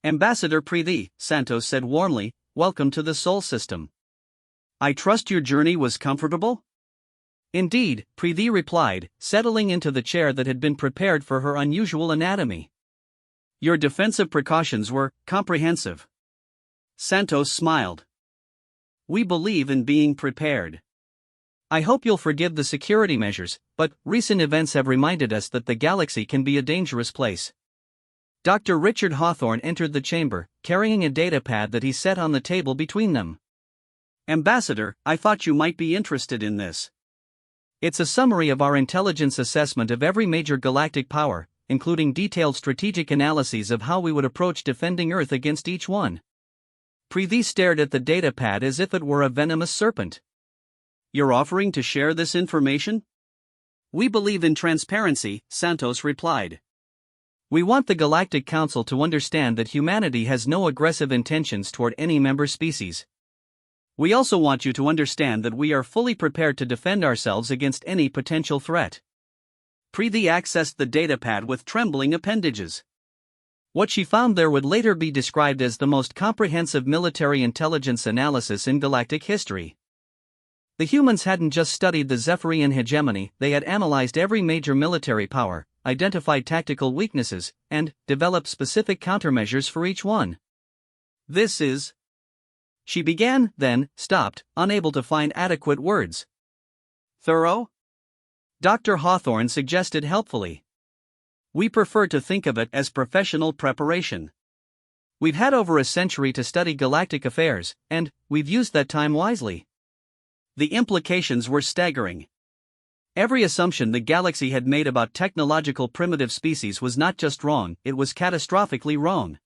"Ambassador Preeti," Santos said warmly, "welcome to the Sol system. I trust your journey was comfortable?" "Indeed," Preeti replied, settling into the chair that had been prepared for her unusual anatomy. "Your defensive precautions were comprehensive." Santos smiled. "We believe in being prepared. I hope you'll forgive the security measures, but recent events have reminded us that the galaxy can be a dangerous place." Dr. Richard Hawthorne entered the chamber, carrying a datapad that he set on the table between them. "Ambassador, I thought you might be interested in this. It's a summary of our intelligence assessment of every major galactic power, including detailed strategic analyses of how we would approach defending Earth against each one." Preeti stared at the datapad as if it were a venomous serpent. "You're offering to share this information?" "We believe in transparency," Santos replied. "We want the Galactic Council to understand that humanity has no aggressive intentions toward any member species. We also want you to understand that we are fully prepared to defend ourselves against any potential threat." Preeti accessed the datapad with trembling appendages. What she found there would later be described as the most comprehensive military intelligence analysis in galactic history. The humans hadn't just studied the Zephyrian hegemony, they had analyzed every major military power, identified tactical weaknesses, and developed specific countermeasures for each one. "This is..." She began, then stopped, unable to find adequate words. "Thorough?" Dr. Hawthorne suggested helpfully. "We prefer to think of it as professional preparation. We've had over a century to study galactic affairs, and we've used that time wisely." The implications were staggering. Every assumption the galaxy had made about technological primitive species was not just wrong, it was catastrophically wrong.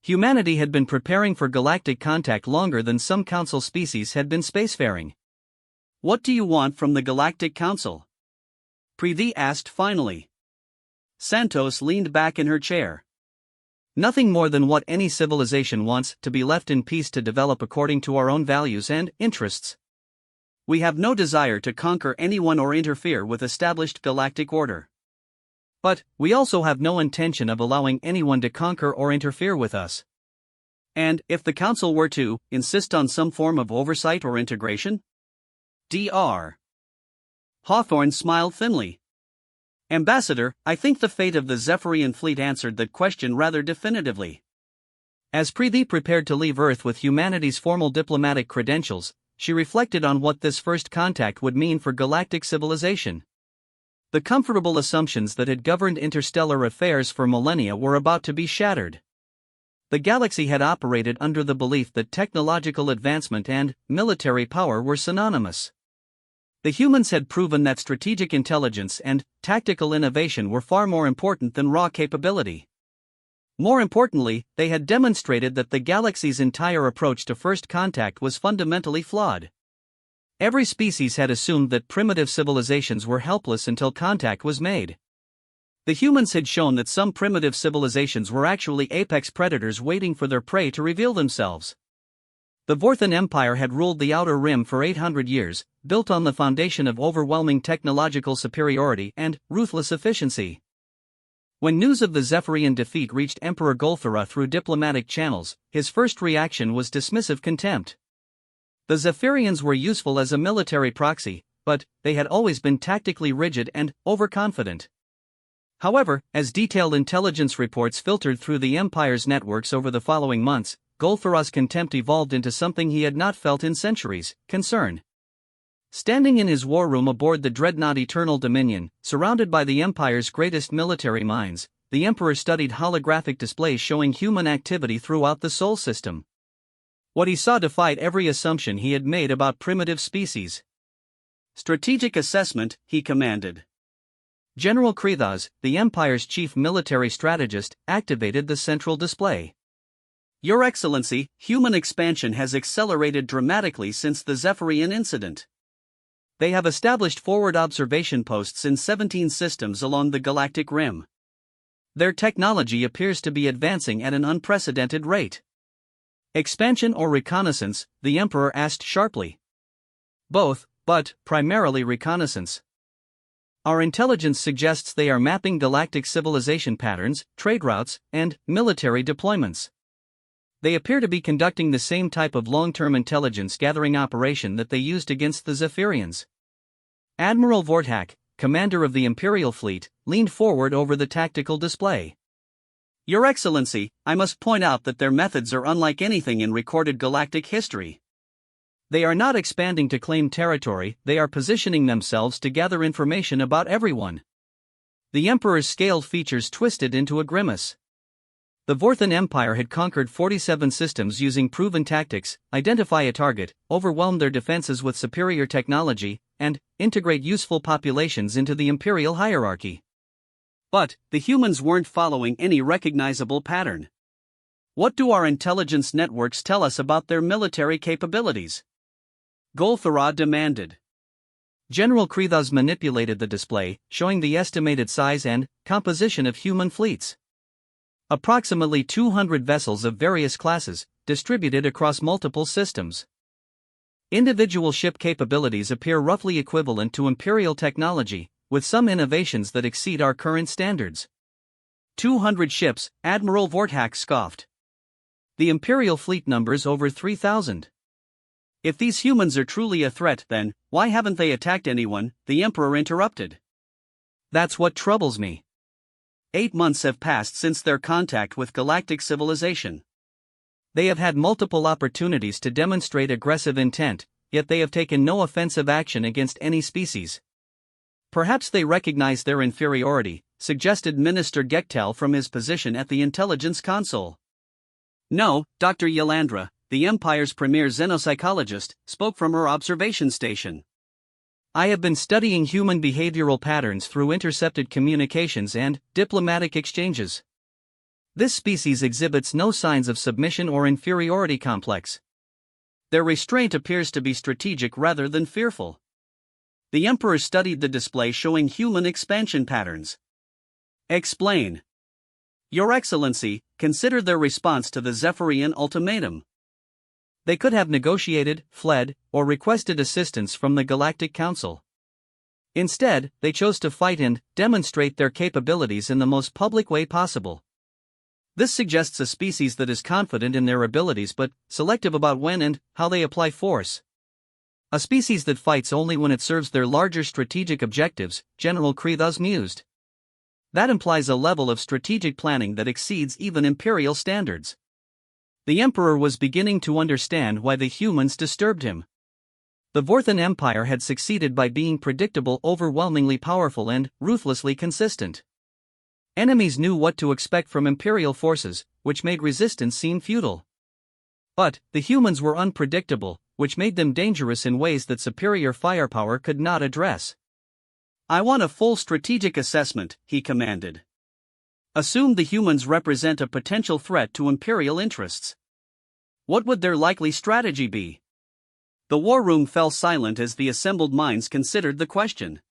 Humanity had been preparing for galactic contact longer than some Council species had been spacefaring. "What do you want from the Galactic Council?" Preeti asked finally. Santos leaned back in her chair. Nothing more than what any civilization wants, to be left in peace to develop according to our own values and interests. We have no desire to conquer anyone or interfere with established galactic order. But, we also have no intention of allowing anyone to conquer or interfere with us. And, if the Council were to insist on some form of oversight or integration? Dr. Hawthorne smiled thinly. Ambassador, I think the fate of the Zephyrian fleet answered that question rather definitively. As Preeti prepared to leave Earth with humanity's formal diplomatic credentials, she reflected on what this first contact would mean for galactic civilization. The comfortable assumptions that had governed interstellar affairs for millennia were about to be shattered. The galaxy had operated under the belief that technological advancement and military power were synonymous. The humans had proven that strategic intelligence and tactical innovation were far more important than raw capability. More importantly, they had demonstrated that the galaxy's entire approach to first contact was fundamentally flawed. Every species had assumed that primitive civilizations were helpless until contact was made. The humans had shown that some primitive civilizations were actually apex predators waiting for their prey to reveal themselves. The Vorthan Empire had ruled the Outer Rim for 800 years, built on the foundation of overwhelming technological superiority and ruthless efficiency. When news of the Zephyrian defeat reached Emperor Golthara through diplomatic channels, his first reaction was dismissive contempt. The Zephyrians were useful as a military proxy, but they had always been tactically rigid and overconfident. However, as detailed intelligence reports filtered through the Empire's networks over the following months, Golthara's contempt evolved into something he had not felt in centuries: concern. Standing in his war room aboard the dreadnought Eternal Dominion, surrounded by the Empire's greatest military minds, the Emperor studied holographic displays showing human activity throughout the Sol system. What he saw defied every assumption he had made about primitive species. Strategic assessment, he commanded. General Krethos, the Empire's chief military strategist, activated the central display. Your Excellency, human expansion has accelerated dramatically since the Zephyrian incident. They have established forward observation posts in 17 systems along the galactic rim. Their technology appears to be advancing at an unprecedented rate. Expansion or reconnaissance? The Emperor asked sharply. Both, but primarily reconnaissance. Our intelligence suggests they are mapping galactic civilization patterns, trade routes, and military deployments. They appear to be conducting the same type of long-term intelligence gathering operation that they used against the Zephyrians. Admiral Vortak, commander of the Imperial fleet, leaned forward over the tactical display. Your Excellency, I must point out that their methods are unlike anything in recorded galactic history. They are not expanding to claim territory, they are positioning themselves to gather information about everyone. The Emperor's scaled features twisted into a grimace. The Vorthan Empire had conquered 47 systems using proven tactics: identify a target, overwhelm their defenses with superior technology, and integrate useful populations into the imperial hierarchy. But, the humans weren't following any recognizable pattern. What do our intelligence networks tell us about their military capabilities? Golthara demanded. General Krethos manipulated the display, showing the estimated size and composition of human fleets. Approximately 200 vessels of various classes, distributed across multiple systems. Individual ship capabilities appear roughly equivalent to Imperial technology, with some innovations that exceed our current standards. 200 ships, Admiral Vortak scoffed. The Imperial fleet numbers over 3,000. If these humans are truly a threat, then why haven't they attacked anyone? The Emperor interrupted. That's what troubles me. 8 months have passed since their contact with galactic civilization. They have had multiple opportunities to demonstrate aggressive intent, yet they have taken no offensive action against any species. Perhaps they recognize their inferiority, suggested Minister Gektel from his position at the Intelligence Console. No, Dr. Yelandra, the Empire's premier xenopsychologist, spoke from her observation station. I have been studying human behavioral patterns through intercepted communications and diplomatic exchanges. This species exhibits no signs of submission or inferiority complex. Their restraint appears to be strategic rather than fearful. The Emperor studied the display showing human expansion patterns. Explain. Your Excellency, consider their response to the Zephyrian ultimatum. They could have negotiated, fled, or requested assistance from the Galactic Council. Instead, they chose to fight and demonstrate their capabilities in the most public way possible. This suggests a species that is confident in their abilities but selective about when and how they apply force. A species that fights only when it serves their larger strategic objectives, General Krethos mused. That implies a level of strategic planning that exceeds even Imperial standards. The Emperor was beginning to understand why the humans disturbed him. The Vorthan Empire had succeeded by being predictable, overwhelmingly powerful, and ruthlessly consistent. Enemies knew what to expect from Imperial forces, which made resistance seem futile. But the humans were unpredictable, which made them dangerous in ways that superior firepower could not address. I want a full strategic assessment, he commanded. Assume the humans represent a potential threat to Imperial interests. What would their likely strategy be? The war room fell silent as the assembled minds considered the question.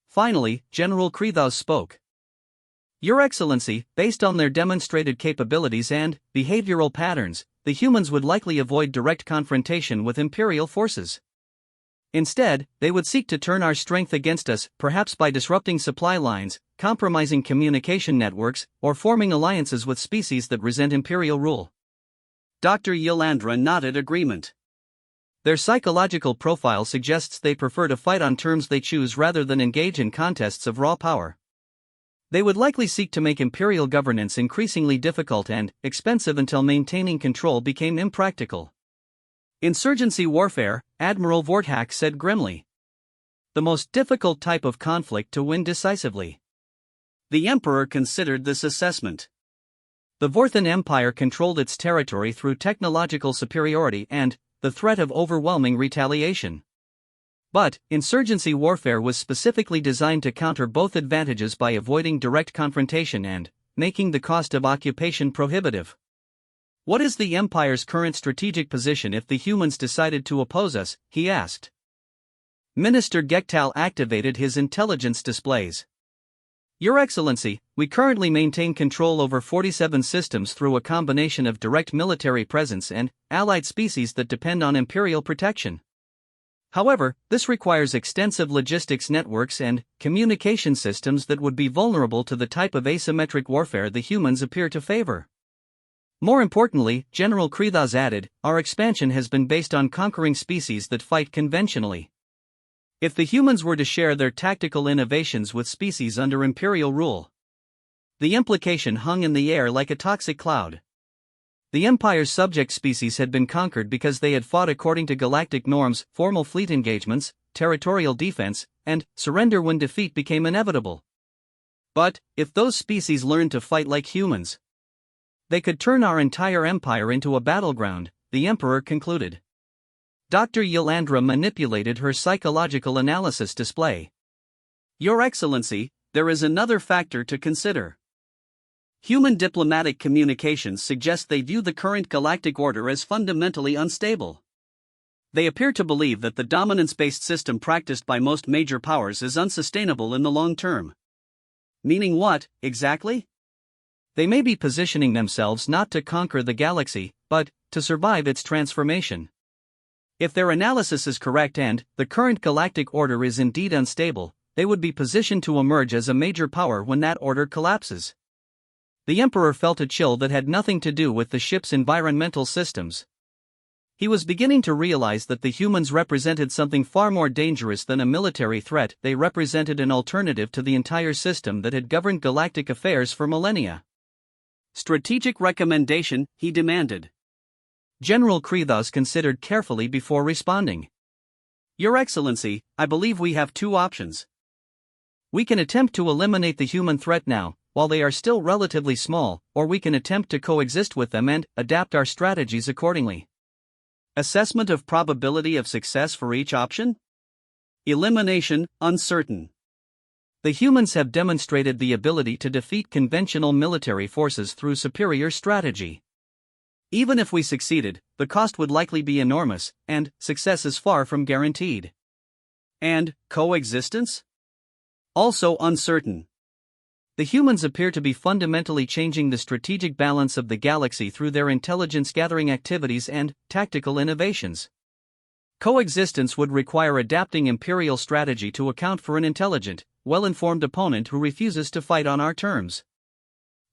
Finally, General Krethos spoke. Your Excellency, based on their demonstrated capabilities and behavioral patterns, the humans would likely avoid direct confrontation with Imperial forces. Instead, they would seek to turn our strength against us, perhaps by disrupting supply lines, compromising communication networks, or forming alliances with species that resent Imperial rule. Dr. Ylandra nodded agreement. Their psychological profile suggests they prefer to fight on terms they choose rather than engage in contests of raw power. They would likely seek to make Imperial governance increasingly difficult and expensive until maintaining control became impractical. Insurgency warfare, Admiral Vorthak said grimly. The most difficult type of conflict to win decisively. The Emperor considered this assessment. The Vorthan Empire controlled its territory through technological superiority and the threat of overwhelming retaliation. But insurgency warfare was specifically designed to counter both advantages by avoiding direct confrontation and making the cost of occupation prohibitive. What is the Empire's current strategic position if the humans decided to oppose us? He asked. Minister Gektal activated his intelligence displays. Your Excellency, we currently maintain control over 47 systems through a combination of direct military presence and allied species that depend on Imperial protection. However, this requires extensive logistics networks and communication systems that would be vulnerable to the type of asymmetric warfare the humans appear to favor. More importantly, General Krethos added, our expansion has been based on conquering species that fight conventionally. If the humans were to share their tactical innovations with species under Imperial rule, the implication hung in the air like a toxic cloud. The Empire's subject species had been conquered because they had fought according to galactic norms, formal fleet engagements, territorial defense, and surrender when defeat became inevitable. But, if those species learned to fight like humans, they could turn our entire empire into a battleground, the Emperor concluded. Dr. Ylandra manipulated her psychological analysis display. Your Excellency, there is another factor to consider. Human diplomatic communications suggest they view the current galactic order as fundamentally unstable. They appear to believe that the dominance-based system practiced by most major powers is unsustainable in the long term. Meaning what, exactly? They may be positioning themselves not to conquer the galaxy, but to survive its transformation. If their analysis is correct and the current galactic order is indeed unstable, they would be positioned to emerge as a major power when that order collapses. The Emperor felt a chill that had nothing to do with the ship's environmental systems. He was beginning to realize that the humans represented something far more dangerous than a military threat. They represented an alternative to the entire system that had governed galactic affairs for millennia. Strategic recommendation, he demanded. General Krethos considered carefully before responding. Your Excellency, I believe we have two options. We can attempt to eliminate the human threat now, while they are still relatively small, or we can attempt to coexist with them and adapt our strategies accordingly. Assessment of probability of success for each option? Elimination, uncertain. The humans have demonstrated the ability to defeat conventional military forces through superior strategy. Even if we succeeded, the cost would likely be enormous, and success is far from guaranteed. And coexistence? Also uncertain. The humans appear to be fundamentally changing the strategic balance of the galaxy through their intelligence-gathering activities and tactical innovations. Coexistence would require adapting Imperial strategy to account for an intelligent, well-informed opponent who refuses to fight on our terms.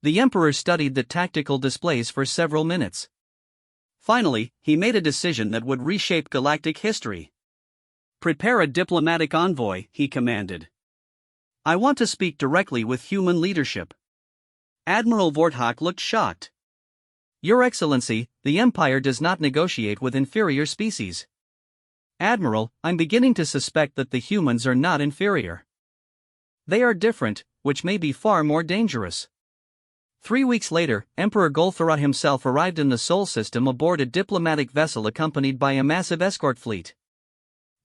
The Emperor studied the tactical displays for several minutes. Finally, he made a decision that would reshape galactic history. "Prepare a diplomatic envoy," he commanded. "I want to speak directly with human leadership." Admiral Vorthok looked shocked. "Your Excellency, the Empire does not negotiate with inferior species." "Admiral, I'm beginning to suspect that the humans are not inferior. They are different, which may be far more dangerous." 3 weeks later, Emperor Golthara himself arrived in the Sol system aboard a diplomatic vessel accompanied by a massive escort fleet.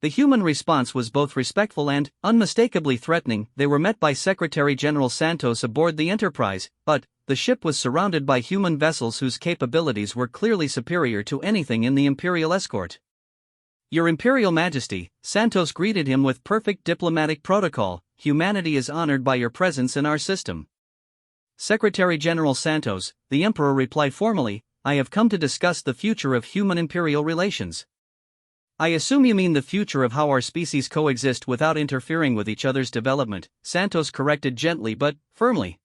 The human response was both respectful and unmistakably threatening. They were met by Secretary General Santos aboard the Enterprise, but the ship was surrounded by human vessels whose capabilities were clearly superior to anything in the Imperial escort. "Your Imperial Majesty," Santos greeted him with perfect diplomatic protocol, "humanity is honored by your presence in our system." "Secretary General Santos," the Emperor replied formally, "I have come to discuss the future of human-imperial relations." "I assume you mean the future of how our species coexist without interfering with each other's development," Santos corrected gently but firmly.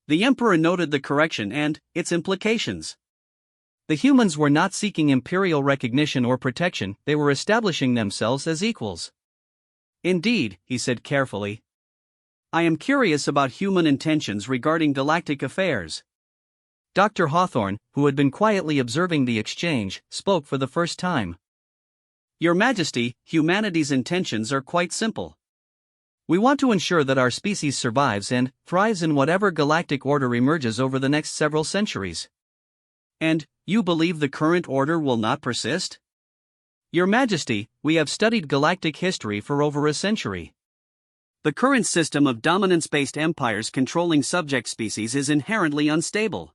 The Emperor noted the correction and its implications. The humans were not seeking imperial recognition or protection, they were establishing themselves as equals. "Indeed," he said carefully. "I am curious about human intentions regarding galactic affairs." Dr. Hawthorne, who had been quietly observing the exchange, spoke for the first time. "Your Majesty, humanity's intentions are quite simple. We want to ensure that our species survives and thrives in whatever galactic order emerges over the next several centuries." "And you believe the current order will not persist?" "Your Majesty, we have studied galactic history for over a century. The current system of dominance-based empires controlling subject species is inherently unstable.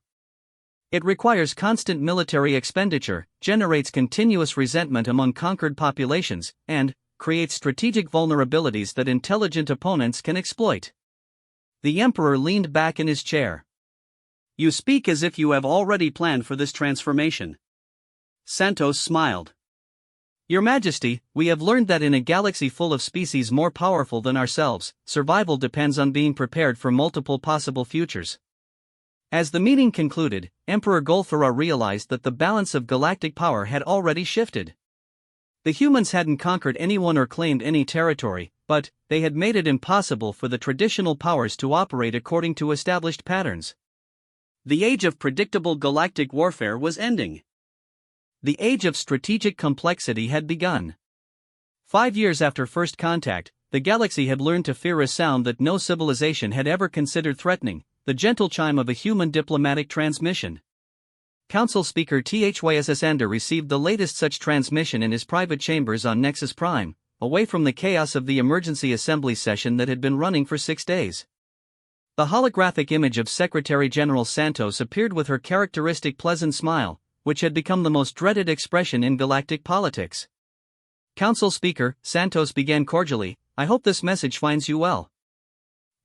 It requires constant military expenditure, generates continuous resentment among conquered populations, and creates strategic vulnerabilities that intelligent opponents can exploit." The Emperor leaned back in his chair. "You speak as if you have already planned for this transformation." Santos smiled. "Your Majesty, we have learned that in a galaxy full of species more powerful than ourselves, survival depends on being prepared for multiple possible futures." As the meeting concluded, Emperor Golthara realized that the balance of galactic power had already shifted. The humans hadn't conquered anyone or claimed any territory, but they had made it impossible for the traditional powers to operate according to established patterns. The age of predictable galactic warfare was ending. The age of strategic complexity had begun. 5 years after first contact, the galaxy had learned to fear a sound that no civilization had ever considered threatening: the gentle chime of a human diplomatic transmission. Council Speaker Thys Ender received the latest such transmission in his private chambers on Nexus Prime, away from the chaos of the emergency assembly session that had been running for 6 days. The holographic image of Secretary General Santos appeared with her characteristic pleasant smile, which had become the most dreaded expression in galactic politics. "Council Speaker," Santos began cordially, "I hope this message finds you well.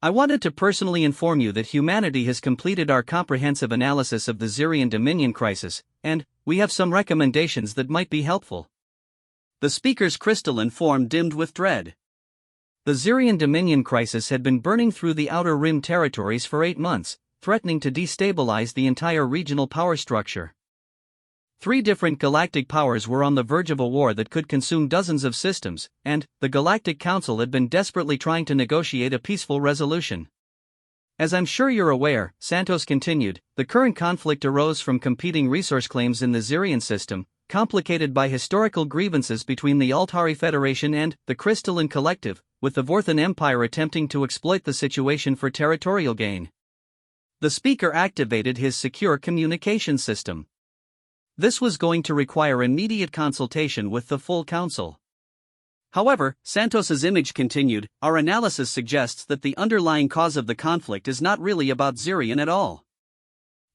I wanted to personally inform you that humanity has completed our comprehensive analysis of the Zirian Dominion crisis, and we have some recommendations that might be helpful." The speaker's crystalline form dimmed with dread. The Zirian Dominion crisis had been burning through the Outer Rim territories for 8 months, threatening to destabilize the entire regional power structure. 3 different galactic powers were on the verge of a war that could consume dozens of systems, and the Galactic Council had been desperately trying to negotiate a peaceful resolution. "As I'm sure you're aware," Santos continued, "the current conflict arose from competing resource claims in the Zirian system, complicated by historical grievances between the Altari Federation and the Crystalline Collective, with the Vorthan Empire attempting to exploit the situation for territorial gain." The speaker activated his secure communication system. This was going to require immediate consultation with the full council. However, Santos's image continued, "Our analysis suggests that the underlying cause of the conflict is not really about Zirian at all.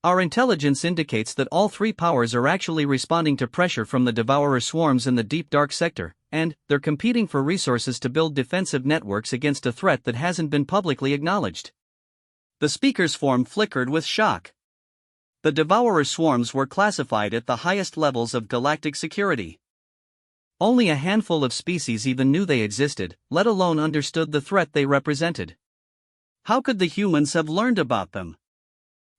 Our intelligence indicates that all 3 powers are actually responding to pressure from the devourer swarms in the deep dark sector, and they're competing for resources to build defensive networks against a threat that hasn't been publicly acknowledged." The speaker's form flickered with shock. The devourer swarms were classified at the highest levels of galactic security. Only a handful of species even knew they existed, let alone understood the threat they represented. How could the humans have learned about them?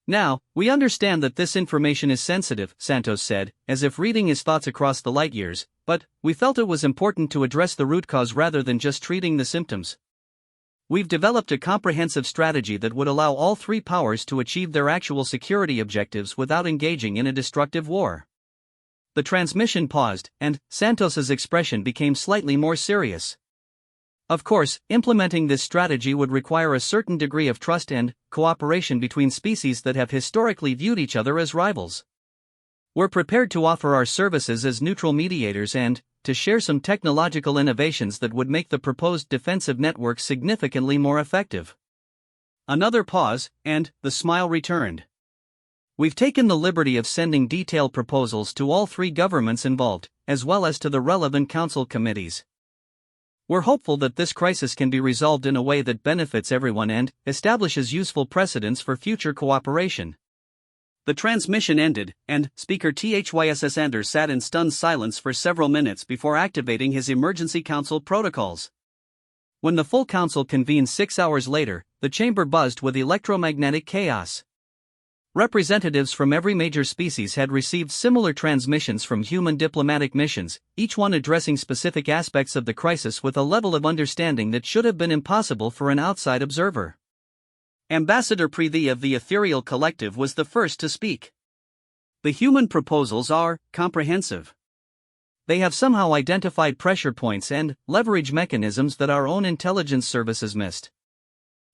Now, we understand that this information is sensitive, Santos said, as if reading his thoughts across the light years, but we felt it was important to address the root cause rather than just treating the symptoms. We've developed a comprehensive strategy that would allow all three powers to achieve their actual security objectives without engaging in a destructive war. The transmission paused, and Santos's expression became slightly more serious. Of course, implementing this strategy would require a certain degree of trust and cooperation between species that have historically viewed each other as rivals. We're prepared to offer our services as neutral mediators and to share some technological innovations that would make the proposed defensive network significantly more effective. Another pause, and the smile returned. We've taken the liberty of sending detailed proposals to all three governments involved, as well as to the relevant council committees. We're hopeful that this crisis can be resolved in a way that benefits everyone and establishes useful precedents for future cooperation. The transmission ended, and Speaker THYSS Anders sat in stunned silence for several minutes before activating his emergency council protocols. When the full council convened 6 hours later, the chamber buzzed with electromagnetic chaos. Representatives from every major species had received similar transmissions from human diplomatic missions, each one addressing specific aspects of the crisis with a level of understanding that should have been impossible for an outside observer. Ambassador Prethi of the Ethereal Collective was the first to speak. The human proposals are comprehensive. They have somehow identified pressure points and leverage mechanisms that our own intelligence services missed.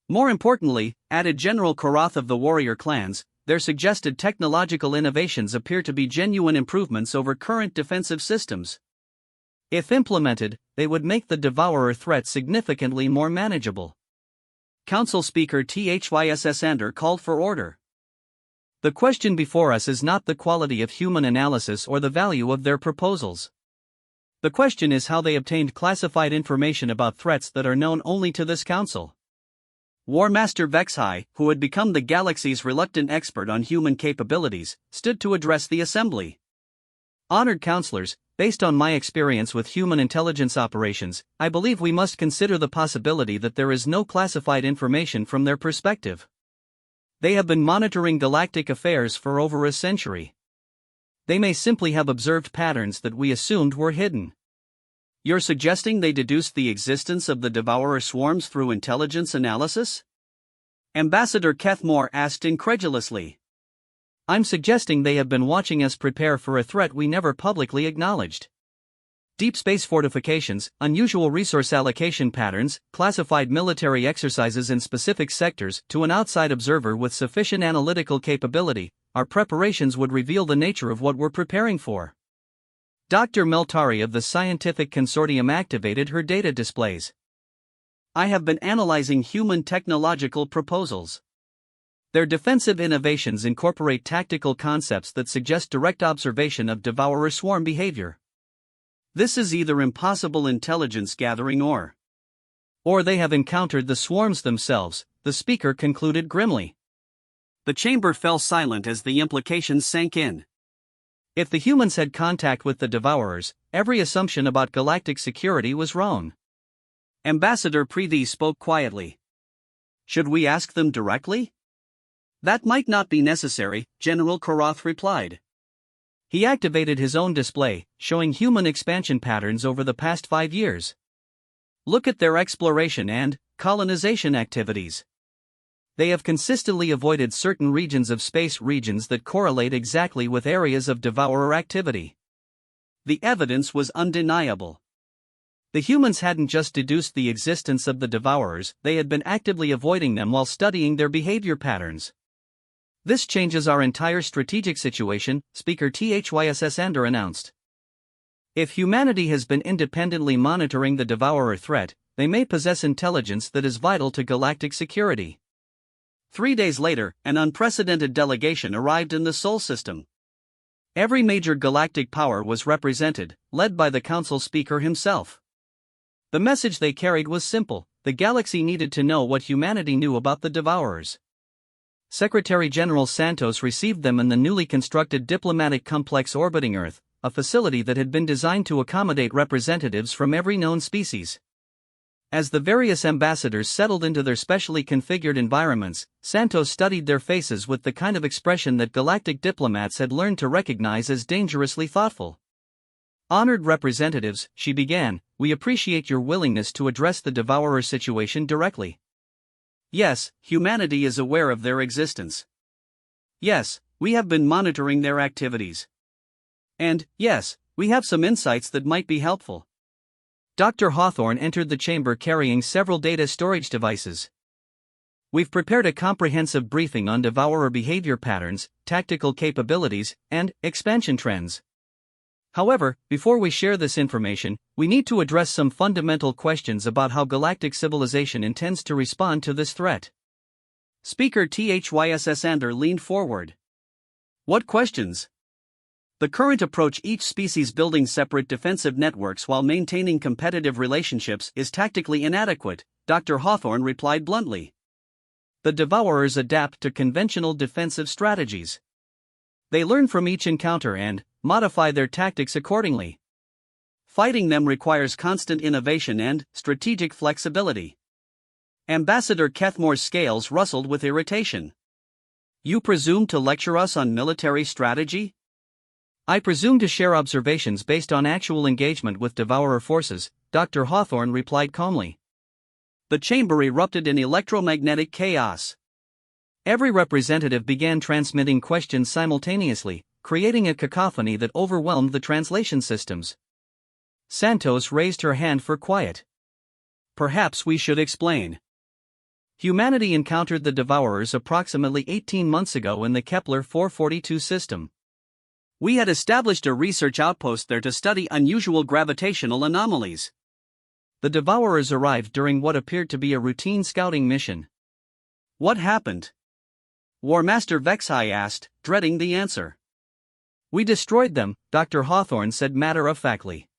More importantly, added General Korath of the warrior clans, their suggested technological innovations appear to be genuine improvements over current defensive systems. If implemented, they would make the devourer threat significantly more manageable. Council Speaker THYSS Ander called for order. The question before us is not the quality of human analysis or the value of their proposals. The question is how they obtained classified information about threats that are known only to this council. War Master Vexhai, who had become the galaxy's reluctant expert on human capabilities, stood to address the assembly. Honored counselors, based on my experience with human intelligence operations, I believe we must consider the possibility that there is no classified information from their perspective. They have been monitoring galactic affairs for over a century. They may simply have observed patterns that we assumed were hidden. You're suggesting they deduced the existence of the devourer swarms through intelligence analysis? Ambassador Kethmore asked incredulously. I'm suggesting they have been watching us prepare for a threat we never publicly acknowledged. Deep space fortifications, unusual resource allocation patterns, classified military exercises in specific sectors, to an outside observer with sufficient analytical capability, our preparations would reveal the nature of what we're preparing for. Dr. Meltari of the Scientific Consortium activated her data displays. I have been analyzing human technological proposals. Their defensive innovations incorporate tactical concepts that suggest direct observation of devourer swarm behavior. This is either impossible intelligence gathering or they have encountered the swarms themselves, the speaker concluded grimly. The chamber fell silent as the implications sank in. If the humans had contact with the devourers, every assumption about galactic security was wrong. Ambassador Prethi spoke quietly. Should we ask them directly? That might not be necessary, General Korath replied. He activated his own display, showing human expansion patterns over the past 5 years. Look at their exploration and colonization activities. They have consistently avoided certain regions of space, regions that correlate exactly with areas of devourer activity. The evidence was undeniable. The humans hadn't just deduced the existence of the devourers, they had been actively avoiding them while studying their behavior patterns. This changes our entire strategic situation, Speaker THYSS Ander announced. If humanity has been independently monitoring the devourer threat, they may possess intelligence that is vital to galactic security. 3 days later, an unprecedented delegation arrived in the Sol system. Every major galactic power was represented, led by the council speaker himself. The message they carried was simple: the galaxy needed to know what humanity knew about the devourers. Secretary General Santos received them in the newly constructed diplomatic complex orbiting Earth, a facility that had been designed to accommodate representatives from every known species. As the various ambassadors settled into their specially configured environments, Santos studied their faces with the kind of expression that galactic diplomats had learned to recognize as dangerously thoughtful. "Honored representatives," she began, "we appreciate your willingness to address the Devourer situation directly. Yes, humanity is aware of their existence. Yes, we have been monitoring their activities. And, yes, we have some insights that might be helpful." Dr. Hawthorne entered the chamber carrying several data storage devices. "We've prepared a comprehensive briefing on Devourer behavior patterns, tactical capabilities, and expansion trends. However, before we share this information, we need to address some fundamental questions about how galactic civilization intends to respond to this threat." Speaker Thysander leaned forward. "What questions?" "The current approach, each species building separate defensive networks while maintaining competitive relationships, is tactically inadequate," Dr. Hawthorne replied bluntly. "The Devourers adapt to conventional defensive strategies. They learn from each encounter and modify their tactics accordingly. Fighting them requires constant innovation and strategic flexibility." Ambassador Kethmore's scales rustled with irritation. "You presume to lecture us on military strategy?" "I presume to share observations based on actual engagement with Devourer forces," Dr. Hawthorne replied calmly. The chamber erupted in electromagnetic chaos. Every representative began transmitting questions simultaneously, creating a cacophony that overwhelmed the translation systems. Santos raised her hand for quiet. "Perhaps we should explain. Humanity encountered the Devourers approximately 18 months ago in the Kepler 442 system. We had established a research outpost there to study unusual gravitational anomalies. The Devourers arrived during what appeared to be a routine scouting mission." "What happened?" War Master Vexhai asked, dreading the answer. "We destroyed them," Dr. Hawthorne said matter-of-factly.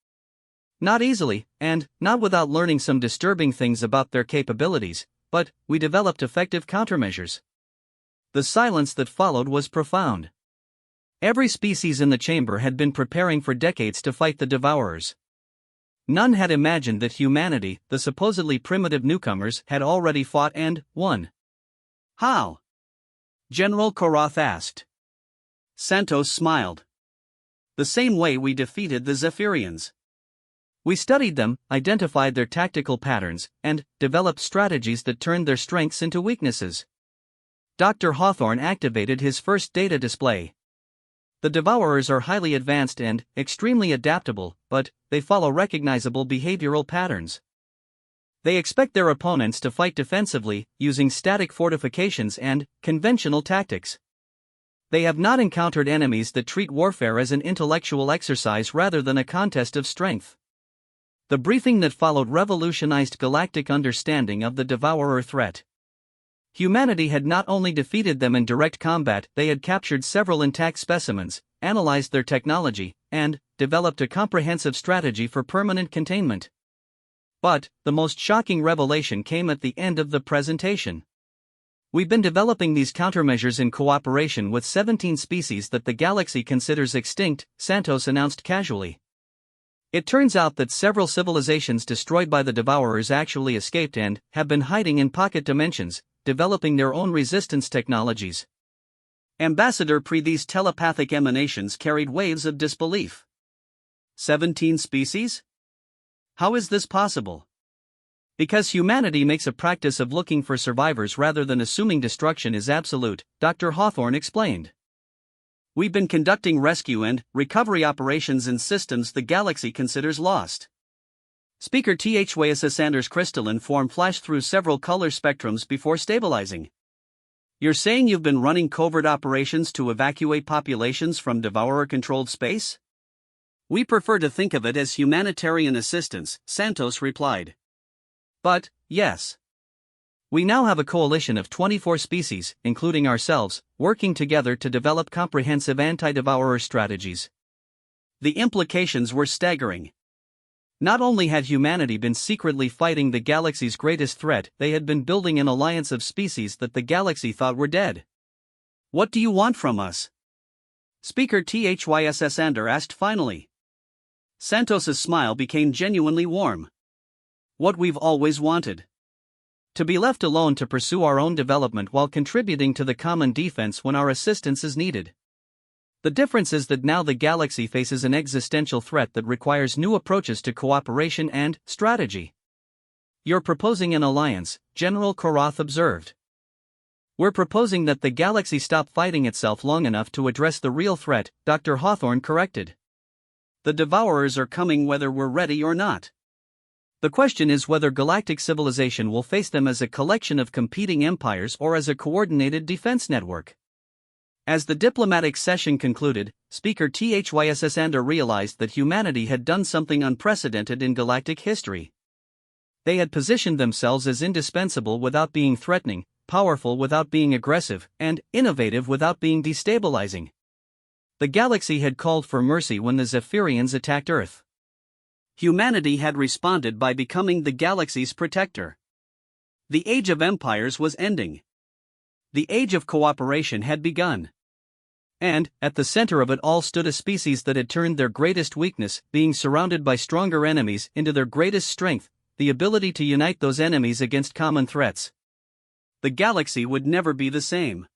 "Not easily, and not without learning some disturbing things about their capabilities, but we developed effective countermeasures." The silence that followed was profound. Every species in the chamber had been preparing for decades to fight the Devourers. None had imagined that humanity, the supposedly primitive newcomers, had already fought and won. "How?" General Korath asked. Santos smiled. "The same way we defeated the Zephyrians. We studied them, identified their tactical patterns, and developed strategies that turned their strengths into weaknesses." Dr. Hawthorne activated his first data display. "The Devourers are highly advanced and extremely adaptable, but they follow recognizable behavioral patterns. They expect their opponents to fight defensively, using static fortifications and conventional tactics. They have not encountered enemies that treat warfare as an intellectual exercise rather than a contest of strength." The briefing that followed revolutionized galactic understanding of the Devourer threat. Humanity had not only defeated them in direct combat, they had captured several intact specimens, analyzed their technology, and developed a comprehensive strategy for permanent containment. But the most shocking revelation came at the end of the presentation. "We've been developing these countermeasures in cooperation with 17 species that the galaxy considers extinct," Santos announced casually. "It turns out that several civilizations destroyed by the Devourers actually escaped and have been hiding in pocket dimensions, developing their own resistance technologies." Ambassador These telepathic emanations carried waves of disbelief. 17 species? How is this possible? "Because humanity makes a practice of looking for survivors rather than assuming destruction is absolute," Dr. Hawthorne explained. "We've been conducting rescue and recovery operations in systems the galaxy considers lost." Speaker Thysasander's crystalline form flashed through several color spectrums before stabilizing. "You're saying you've been running covert operations to evacuate populations from Devourer-controlled space?" "We prefer to think of it as humanitarian assistance," Santos replied. "But, yes. We now have a coalition of 24 species, including ourselves, working together to develop comprehensive anti-Devourer strategies." The implications were staggering. Not only had humanity been secretly fighting the galaxy's greatest threat, they had been building an alliance of species that the galaxy thought were dead. What do you want from us? Speaker Thysander asked finally. Santos's smile became genuinely warm. What we've always wanted. To be left alone to pursue our own development while contributing to the common defense when our assistance is needed. The difference is that now the galaxy faces an existential threat that requires new approaches to cooperation and strategy. You're proposing an alliance, General Korath observed. We're proposing that the galaxy stop fighting itself long enough to address the real threat, Dr. Hawthorne corrected. The Devourers are coming whether we're ready or not. The question is whether galactic civilization will face them as a collection of competing empires or as a coordinated defense network. As the diplomatic session concluded, Speaker Thysander realized that humanity had done something unprecedented in galactic history. They had positioned themselves as indispensable without being threatening, powerful without being aggressive, and innovative without being destabilizing. The galaxy had called for mercy when the Zephyrians attacked Earth. Humanity had responded by becoming the galaxy's protector. The Age of Empires was ending. The Age of Cooperation had begun. And, at the center of it all stood a species that had turned their greatest weakness, being surrounded by stronger enemies, into their greatest strength, the ability to unite those enemies against common threats. The galaxy would never be the same.